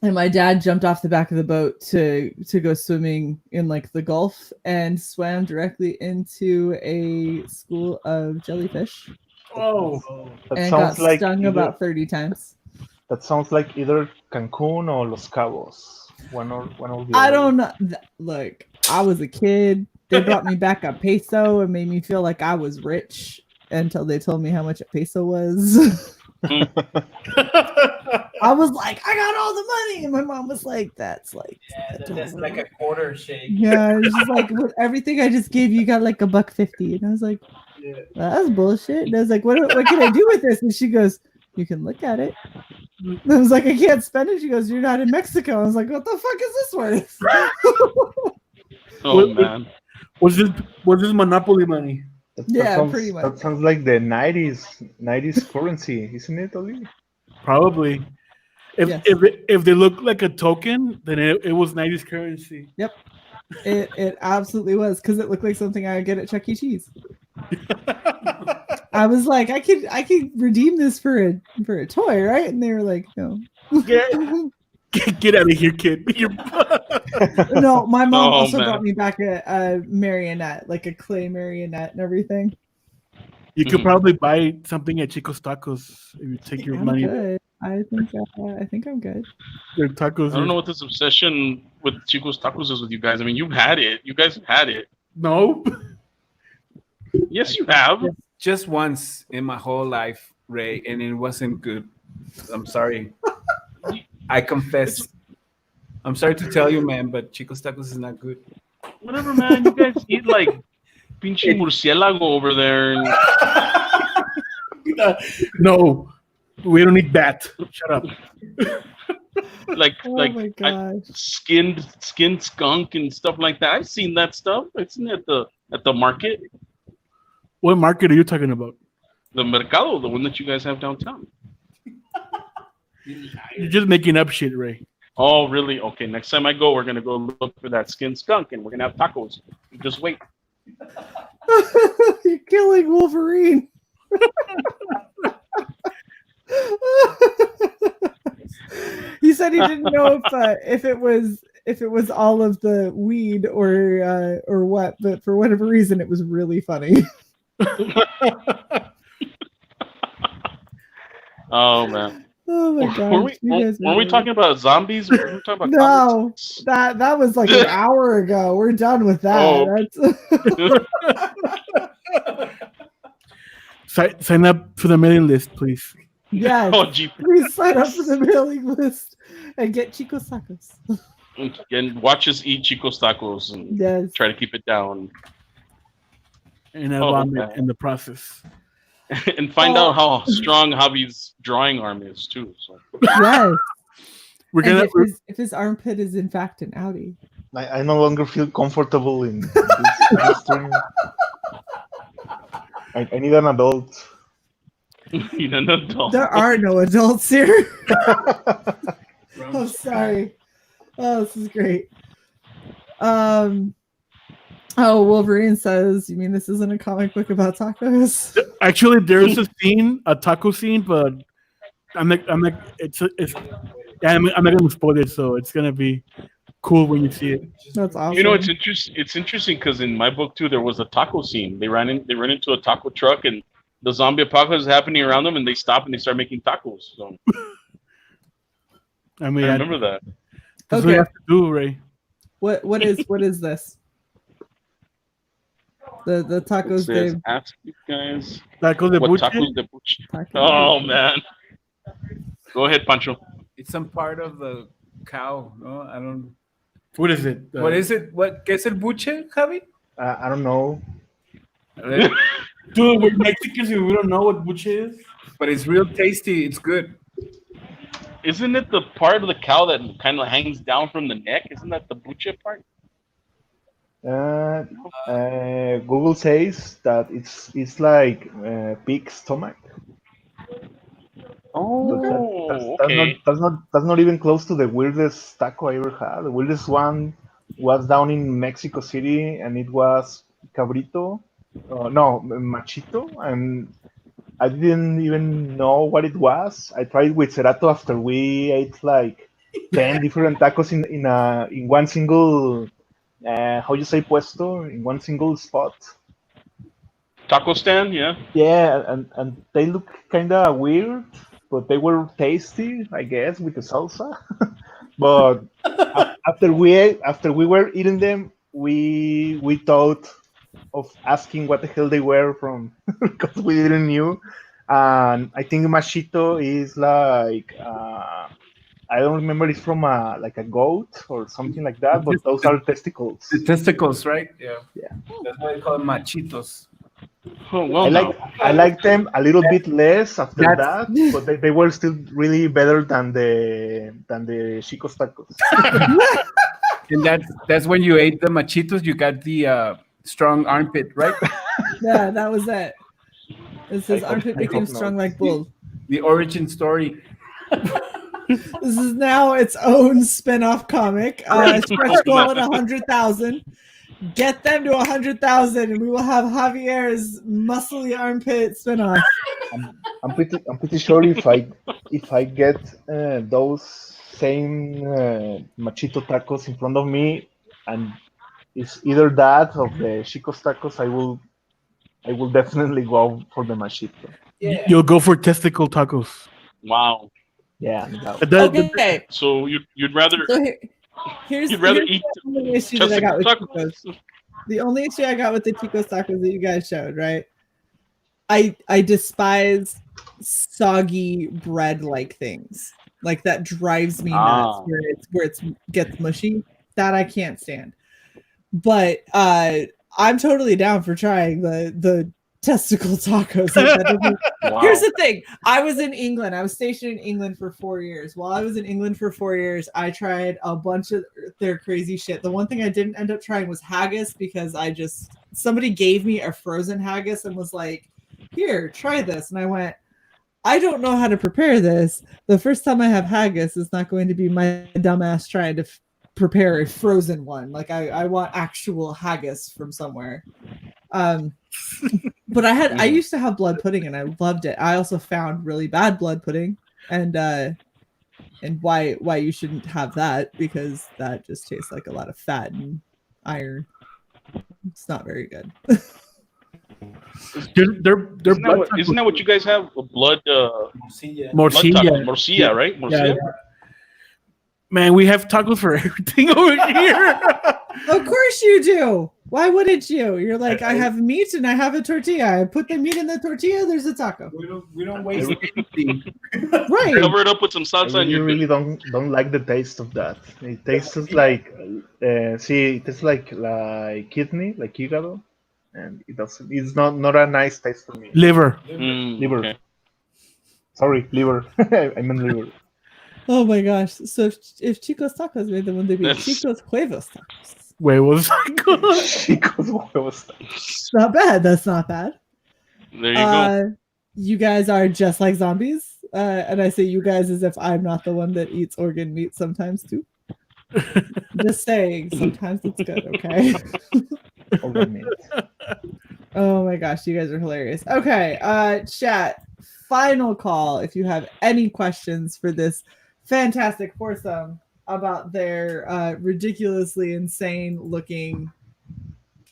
And my dad jumped off the back of the boat to go swimming in like the Gulf and swam directly into a school of jellyfish. Oh, That And got sounds like stung either, about 30 times. that sounds like either Cancun or Los Cabos. One or the I other. don't know. Look, I was a kid. They brought me back a peso and made me feel like I was rich until they told me how much a peso was. I was like, I got all the money, and my mom was like, "That's like, That's like a quarter shake. yeah." It's just like, with everything I just gave you, got like $1.50, and I was like, Yeah. "That's bullshit." And I was like, "What can I do with this?" And she goes, "You can look at it." And I was like, "I can't spend it." She goes, "You're not in Mexico." I was like, "What the fuck is this worth?" Oh man. was this Monopoly money? Yeah, sounds, pretty much. That sounds like the 90s currency, isn't it, Ali? Probably. Yes. If they look like a token, then it was 90s currency. Yep. It absolutely was, because it looked like something I would get at Chuck E. Cheese. I was like, I could redeem this for a toy, right? And they were like, no. Get out of here, kid. No, my mom Oh, also man. brought me back a marionette, like a clay marionette and everything. You could probably buy something at Chico's Tacos if you take your I'm money. good. I think I'm good. Their tacos. I don't know what this obsession with Chico's Tacos is with you guys. I mean, you've had it. You guys have had it. No. Yes, you have. Just once in my whole life, Ray, and it wasn't good. I'm sorry. I confess. I'm sorry to tell you, man, but Chico's Tacos is not good. Whatever, man. You guys eat like pinche murciélago over there. And... No, we don't need that. Shut up. like Oh my skinned skunk and stuff like that. I've seen that stuff. I've seen it at the market. What market are you talking about? The mercado, the one that you guys have downtown. You're just making up shit, Ray. Oh, really? Okay, next time I go, we're gonna go look for that skinned skunk, and we're gonna have tacos. Just wait. You're killing Wolverine. He said he didn't know if it was all of the weed or what, but for whatever reason, it was really funny. Oh man. Oh my god! Were we talking about zombies? Were we talking about no, comics? that was like an hour ago. We're done with that. Oh. Sign up for the mailing list, please. Yes. Oh, gee. Please sign up for the mailing list and get Chico's Tacos. And watch us eat Chico's Tacos and try to keep it down. And vomit in the process. And find out how strong Javi's drawing arm is too. So. Yes. If his armpit is in fact an Audi. I no longer feel comfortable in this stream. I need an adult. You need an adult. There are no adults here. Oh, sorry. Oh, this is great. Oh, Wolverine says, you mean this isn't a comic book about tacos? Actually, there's a taco scene, but I'm not gonna spoil it, so it's gonna be cool when you see it. That's awesome. You know, it's interesting because in my book too, there was a taco scene. They ran into a taco truck, and the zombie apocalypse is happening around them, and they stop and they start making tacos. So I mean, I remember that. That's what you have to do, Ray. What is this? The tacos game. Ask you guys. Tacos de buche? Tacos de buche? Oh man. Go ahead, Pancho. It's some part of the cow. No, I don't. What is it? What is it? ¿Qué es el buche, Javi? I don't know. Dude, we're Mexicans and we don't know what buche is. But it's real tasty. It's good. Isn't it the part of the cow that kind of hangs down from the neck? Isn't that the buche part? Google says that it's like pig stomach. Oh, that's not even close to the weirdest taco I ever had. The weirdest one was down in Mexico City, and it was cabrito. Machito, and I didn't even know what it was. I tried with Cerato after we ate like 10 different tacos in one single. How you say puesto, in one single spot? Taco stand, yeah. Yeah, and they look kind of weird, but they were tasty, I guess, with the salsa. But after we were eating them, we thought of asking what the hell they were from because we didn't knew. And I think machito is like I don't remember, it's from a goat or something like that, but those are testicles. The testicles, right? Yeah. Yeah. That's why they call them machitos. Oh, well, I like them a little bit less after that, but they were still really better than the Chico's Tacos. And that's when you ate the machitos, you got the strong armpit, right? Yeah, that was it. It says armpit became strong like bull. The origin story. This is now its own spin-off comic. Stretch goal at 100,000. Get them to 100,000, and we will have Javier's muscly armpit spin-off. I'm pretty sure if I get those same machito tacos in front of me, and it's either that or the Chico's tacos, I will definitely go for the machito. Yeah. You'll go for testicle tacos. Wow. Yeah. Okay. So you'd rather here's eat the only issue that I got with tacos. Chicos. The only issue I got with the Chico's tacos that you guys showed, right? I despise soggy bread-like things. Like that drives me nuts where it gets mushy. That I can't stand. But I'm totally down for trying the testicle tacos. Here's the thing. I was in England. I was stationed in England for 4 years. While I was in England for 4 years, I tried a bunch of their crazy shit. The one thing I didn't end up trying was haggis because somebody gave me a frozen haggis and was like, here, try this. And I went, I don't know how to prepare this. The first time I have haggis is not going to be my dumbass trying to prepare a frozen one. Like I want actual haggis from somewhere. But I used to have blood pudding and I loved it. I also found really bad blood pudding and why you shouldn't have that, because that just tastes like a lot of fat and iron. It's not very good. Isn't that what you guys have? A blood Morcilla, morcilla, right? Morcilla. Yeah. Man, we have tacos for everything over here. Of course you do. Why wouldn't you? You're like, I have meat and I have a tortilla. I put the meat in the tortilla. There's a taco. We don't waste anything. Right. Cover it up with some salsa. I really don't like the taste of that. It tastes like it tastes like kidney, like hígado, and it doesn't. It's not a nice taste for me. Liver. Liver. Okay. Sorry, liver. I meant liver. Oh my gosh. So if Chico's Tacos made them, would they be Chico's Huevos Tacos? Huevos tacos. Chico's huevos tacos. Not bad. That's not bad. There you go. You guys are just like zombies. And I say you guys as if I'm not the one that eats organ meat sometimes too. Just saying, sometimes it's good, okay? Organ meat. Oh my gosh, you guys are hilarious. Okay, chat. Final call if you have any questions for this fantastic foursome about their ridiculously insane looking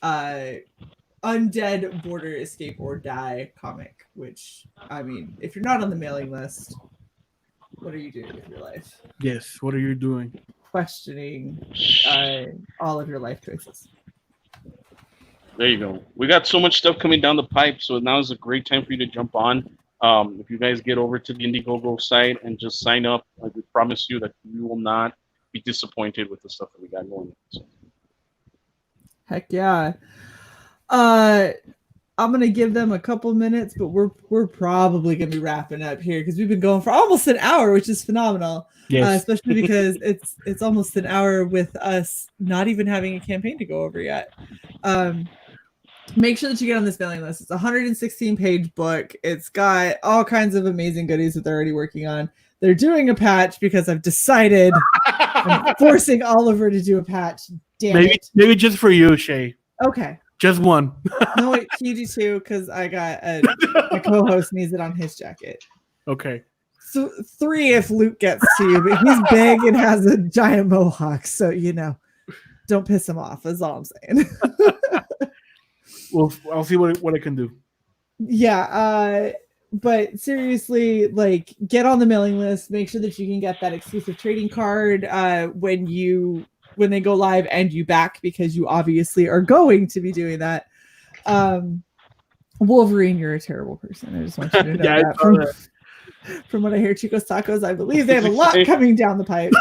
Undead Border Escape or Die comic, which, I mean, if you're not on the mailing list, what are you doing with your life? Yes, what are you doing? Questioning all of your life choices. There you go. We got so much stuff coming down the pipe, so now is a great time for you to jump on. If you guys get over to the Indiegogo site and just sign up, I we promise you that you will not be disappointed with the stuff that we got going on. So. Heck yeah. I'm gonna give them a couple minutes, but we're probably gonna be wrapping up here because we've been going for almost an hour, which is phenomenal. Yes. Especially because it's almost an hour with us not even having a campaign to go over yet. Make sure that you get on this mailing list. It's a 116-page book. It's got all kinds of amazing goodies that they're already working on. They're doing a patch because I've decided I'm forcing Oliver to do a patch. Damn it. Maybe just for you, Shae. Okay. Just one. No, wait, you do too, because I got my co-host needs it on his jacket. Okay. So 3 if Luke gets to you, but he's big and has a giant mohawk, so don't piss him off. That's all I'm saying. Well, I'll see what I can do. Yeah, but seriously, like, get on the mailing list. Make sure that you can get that exclusive trading card when they go live and you back, because you obviously are going to be doing that. Wolverine, you're a terrible person. I just want you to know that. From what I hear, Chico's Tacos, I believe they have a lot coming down the pipe.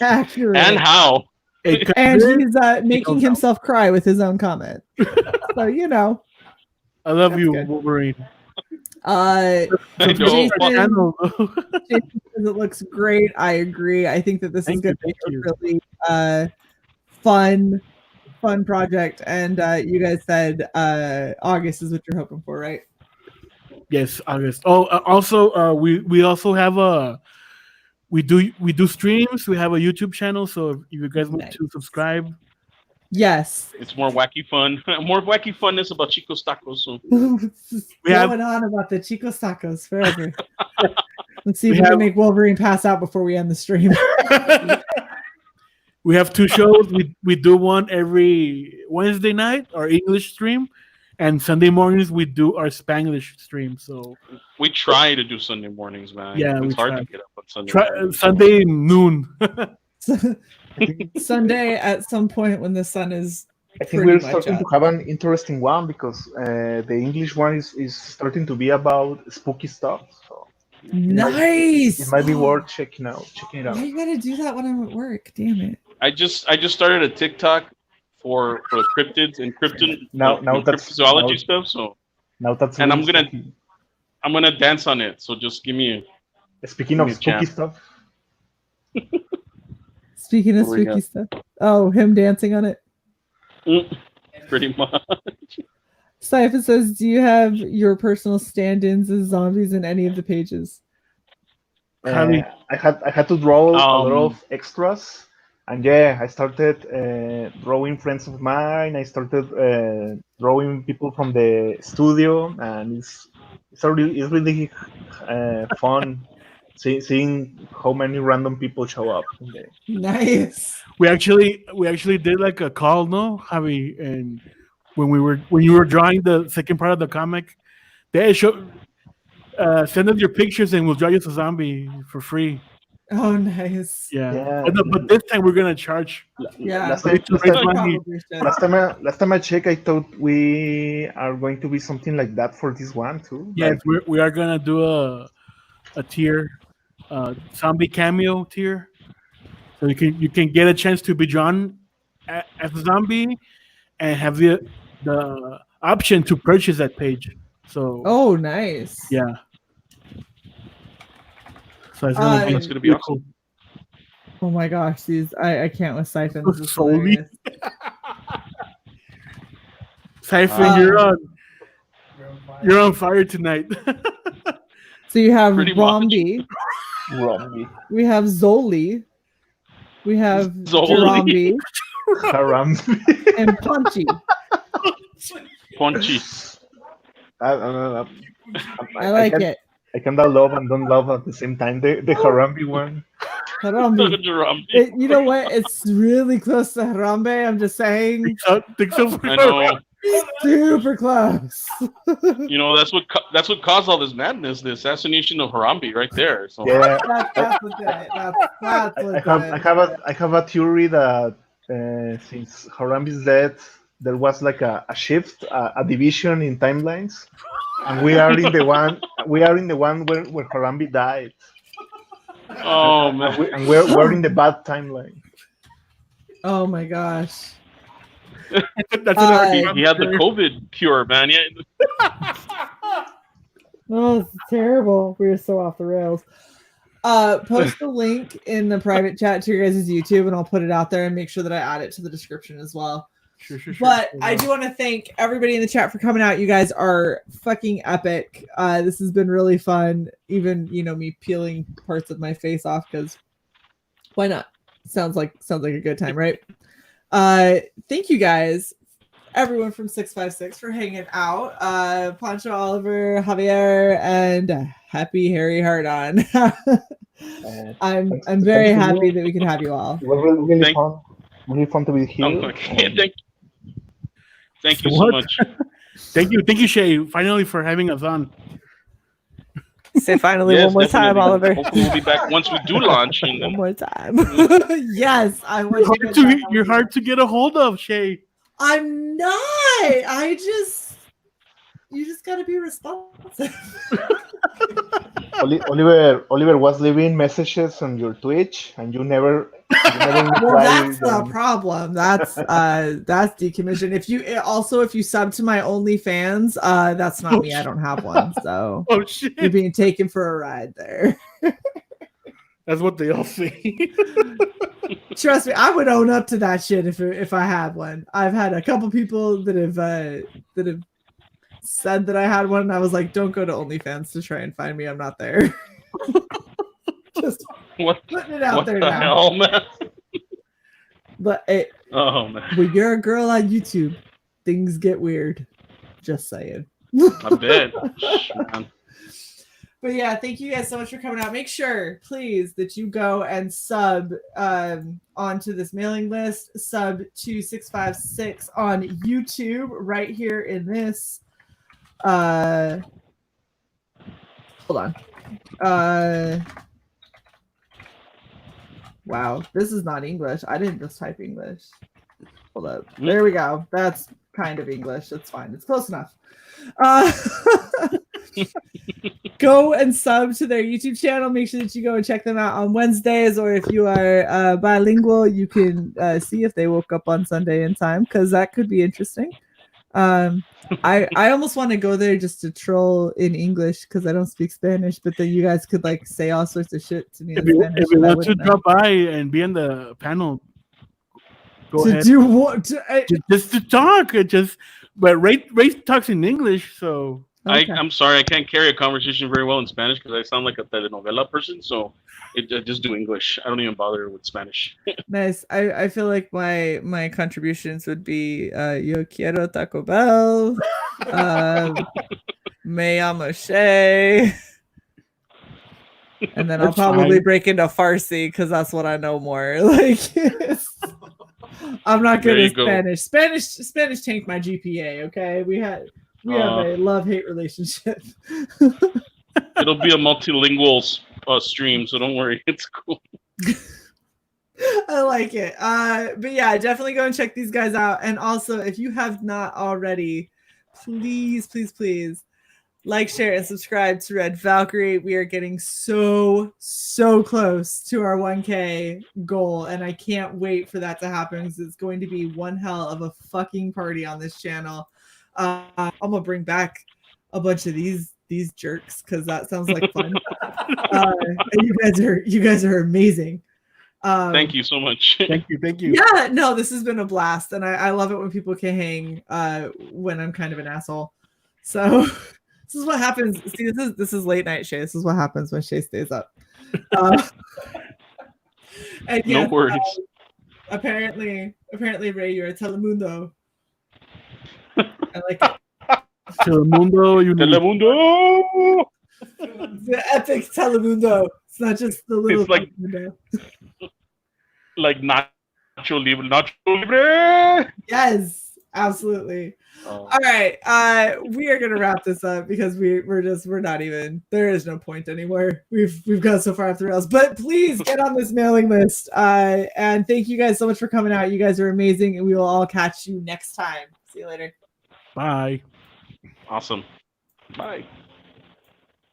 Accurate. And how? And he's making himself cry with his own comment. So, I love you, good. Wolverine. Jason says it looks great. I agree. I think that this is going to be a really fun project. And you guys said August is what you're hoping for, right? Yes, August. Oh, also, we also have we do streams. We have a YouTube channel, so if you guys want to subscribe. Yes. It's more wacky fun. More wacky funness about Chico's Tacos. So. Going on about the Chico's Tacos forever. Let's see if we can make Wolverine pass out before we end the stream. We have 2 shows. We do one every Wednesday night, our English stream, and Sunday mornings we do our Spanglish stream. So we try to do Sunday mornings, man. Yeah, it's hard to get up on Sunday. Sunday noon. Sunday at some point when the sun is I think we're starting to have an interesting one because the English one is starting to be about spooky stuff. So nice. It might be worth checking it out. I gotta do that when I'm at work. Damn it. I just started a TikTok for the cryptids and cryptozoology stuff. So now that's and really I'm gonna dance on it. So just give me. Speaking of spooky stuff. Speaking of spooky stuff. Oh, him dancing on it. Pretty much. Cypher says, "Do you have your personal stand-ins as zombies in any of the pages?" I had to draw a lot of extras, and yeah, I started drawing friends of mine. I started drawing people from the studio, and it's really fun seeing how many random people show up. Nice. We actually did like a call, no, Javi, and when you were drawing the second part of the comic, they show send us your pictures and we'll draw you a zombie for free. Oh, nice. Yeah. But this time we're gonna charge. Yeah. Last time I checked, I thought we are going to be something like that for this one too. Yes, we are gonna do a tier, zombie cameo tier, so you can get a chance to be drawn as a zombie and have the option to purchase that page. So oh, nice. Yeah. So it's gonna be awesome. Cool. Oh my gosh, these I can't with Siphon. This is Solely. Siphon, you're on fire tonight. So you have Rombi. We have Zoli. We have Jarambi. And Punchy. I like it. I kind of love and don't love at the same time. The Harambe one. Harambe. You know what? It's really close to Harambe. I'm just saying. Think so? I know. Super close. You know, that's what caused all this madness, the assassination of Harambe right there. So. Yeah. That's legit. I have a theory that since Harambe's dead, there was like a shift, a division in timelines, and we are in the one where Harambe died. Oh man! And we're in the bad timeline. Oh my gosh! That's he had the COVID cure, man. Yeah. Oh, it's terrible. We're so off the rails. Post the link in the private chat to your guys' YouTube, and I'll put it out there and make sure that I add it to the description as well. Sure. But I do want to thank everybody in the chat for coming out. You guys are fucking epic. This has been really fun. Even me peeling parts of my face off because why not? Sounds like a good time, right? Thank you guys, everyone from 656 for hanging out. Pancho, Oliver, Javier, and Happy Harry Hard on. I'm very happy that we can have you all. It was really fun. Really fun to be here. Thank you so much. Thank you, Shae, finally for having us on. Say finally one more time, Oliver. Hopefully we'll be back once we do launch. And one more time. Yes, I want you're hard to get a hold of, Shae. I'm not. You just gotta be responsive. Oliver was leaving messages on your Twitch, and you never well, that's the problem. That's decommissioned. If you sub to my OnlyFans, that's not me. I don't have one, so oh shit, you're being taken for a ride there. That's what they all say. Trust me, I would own up to that shit if I had one. I've had a couple people that have said that I had one, and I was like, don't go to OnlyFans to try and find me. I'm not there. Just putting it out there now. Hell, man? But when you're a girl on YouTube, things get weird. Just saying. I bet. Man. But yeah, thank you guys so much for coming out. Make sure, please, that you go and sub onto this mailing list. Sub to 656 on YouTube right here in this. Hold on. Wow, this is not English. I didn't just type English. Hold up. There we go. That's kind of English. That's fine. It's close enough. Uh, go and sub to their YouTube channel. Make sure that you go and check them out on Wednesdays, or if you are bilingual, you can see if they woke up on Sunday in time, because that could be interesting. I almost want to go there just to troll in English because I don't speak Spanish, but then you guys could like say all sorts of shit to me in Spanish. If you want to drop by and be in the panel, go ahead. Do what? Just to talk. But Ray talks in English, so Okay. I'm sorry, I can't carry a conversation very well in Spanish because I sound like a telenovela person. So I just do English. I don't even bother with Spanish. Nice. I feel like my contributions would be yo quiero Taco Bell, me llamo Shae, and then I'll That's probably fine. break into Farsi because that's what I know more. Like, I'm not good There at you go. Spanish tanked my GPA. Okay, we have a love-hate relationship. It'll be a multilingual stream, so don't worry. It's cool. I like it. But yeah, definitely go and check these guys out. And also, if you have not already, please like, share, and subscribe to Red Valkyrie. We are getting so close to our 1K goal, and I can't wait for that to happen because it's going to be one hell of a fucking party on this channel. I'm gonna bring back a bunch of these jerks because that sounds like fun. And you guys are amazing. Thank you so much. thank you. Yeah, no, this has been a blast, and I love it when people can hang when I'm kind of an asshole. So this is what happens. See, this is late night Shae. This is what happens when Shae stays up. And No worries. Apparently, Ray, you're a Telemundo. I like it. Telemundo, Telemundo! The epic Telemundo. It's not just the little It's like- Telemundo. Like Nacho Libre. Yes, absolutely. Oh. All right, we are gonna wrap this up because we're not even, there is no point anymore. We've gone so far off the rails. But please get on this mailing list. And thank you guys so much for coming out. You guys are amazing, and we will all catch you next time. See you later. Bye. Awesome. Bye.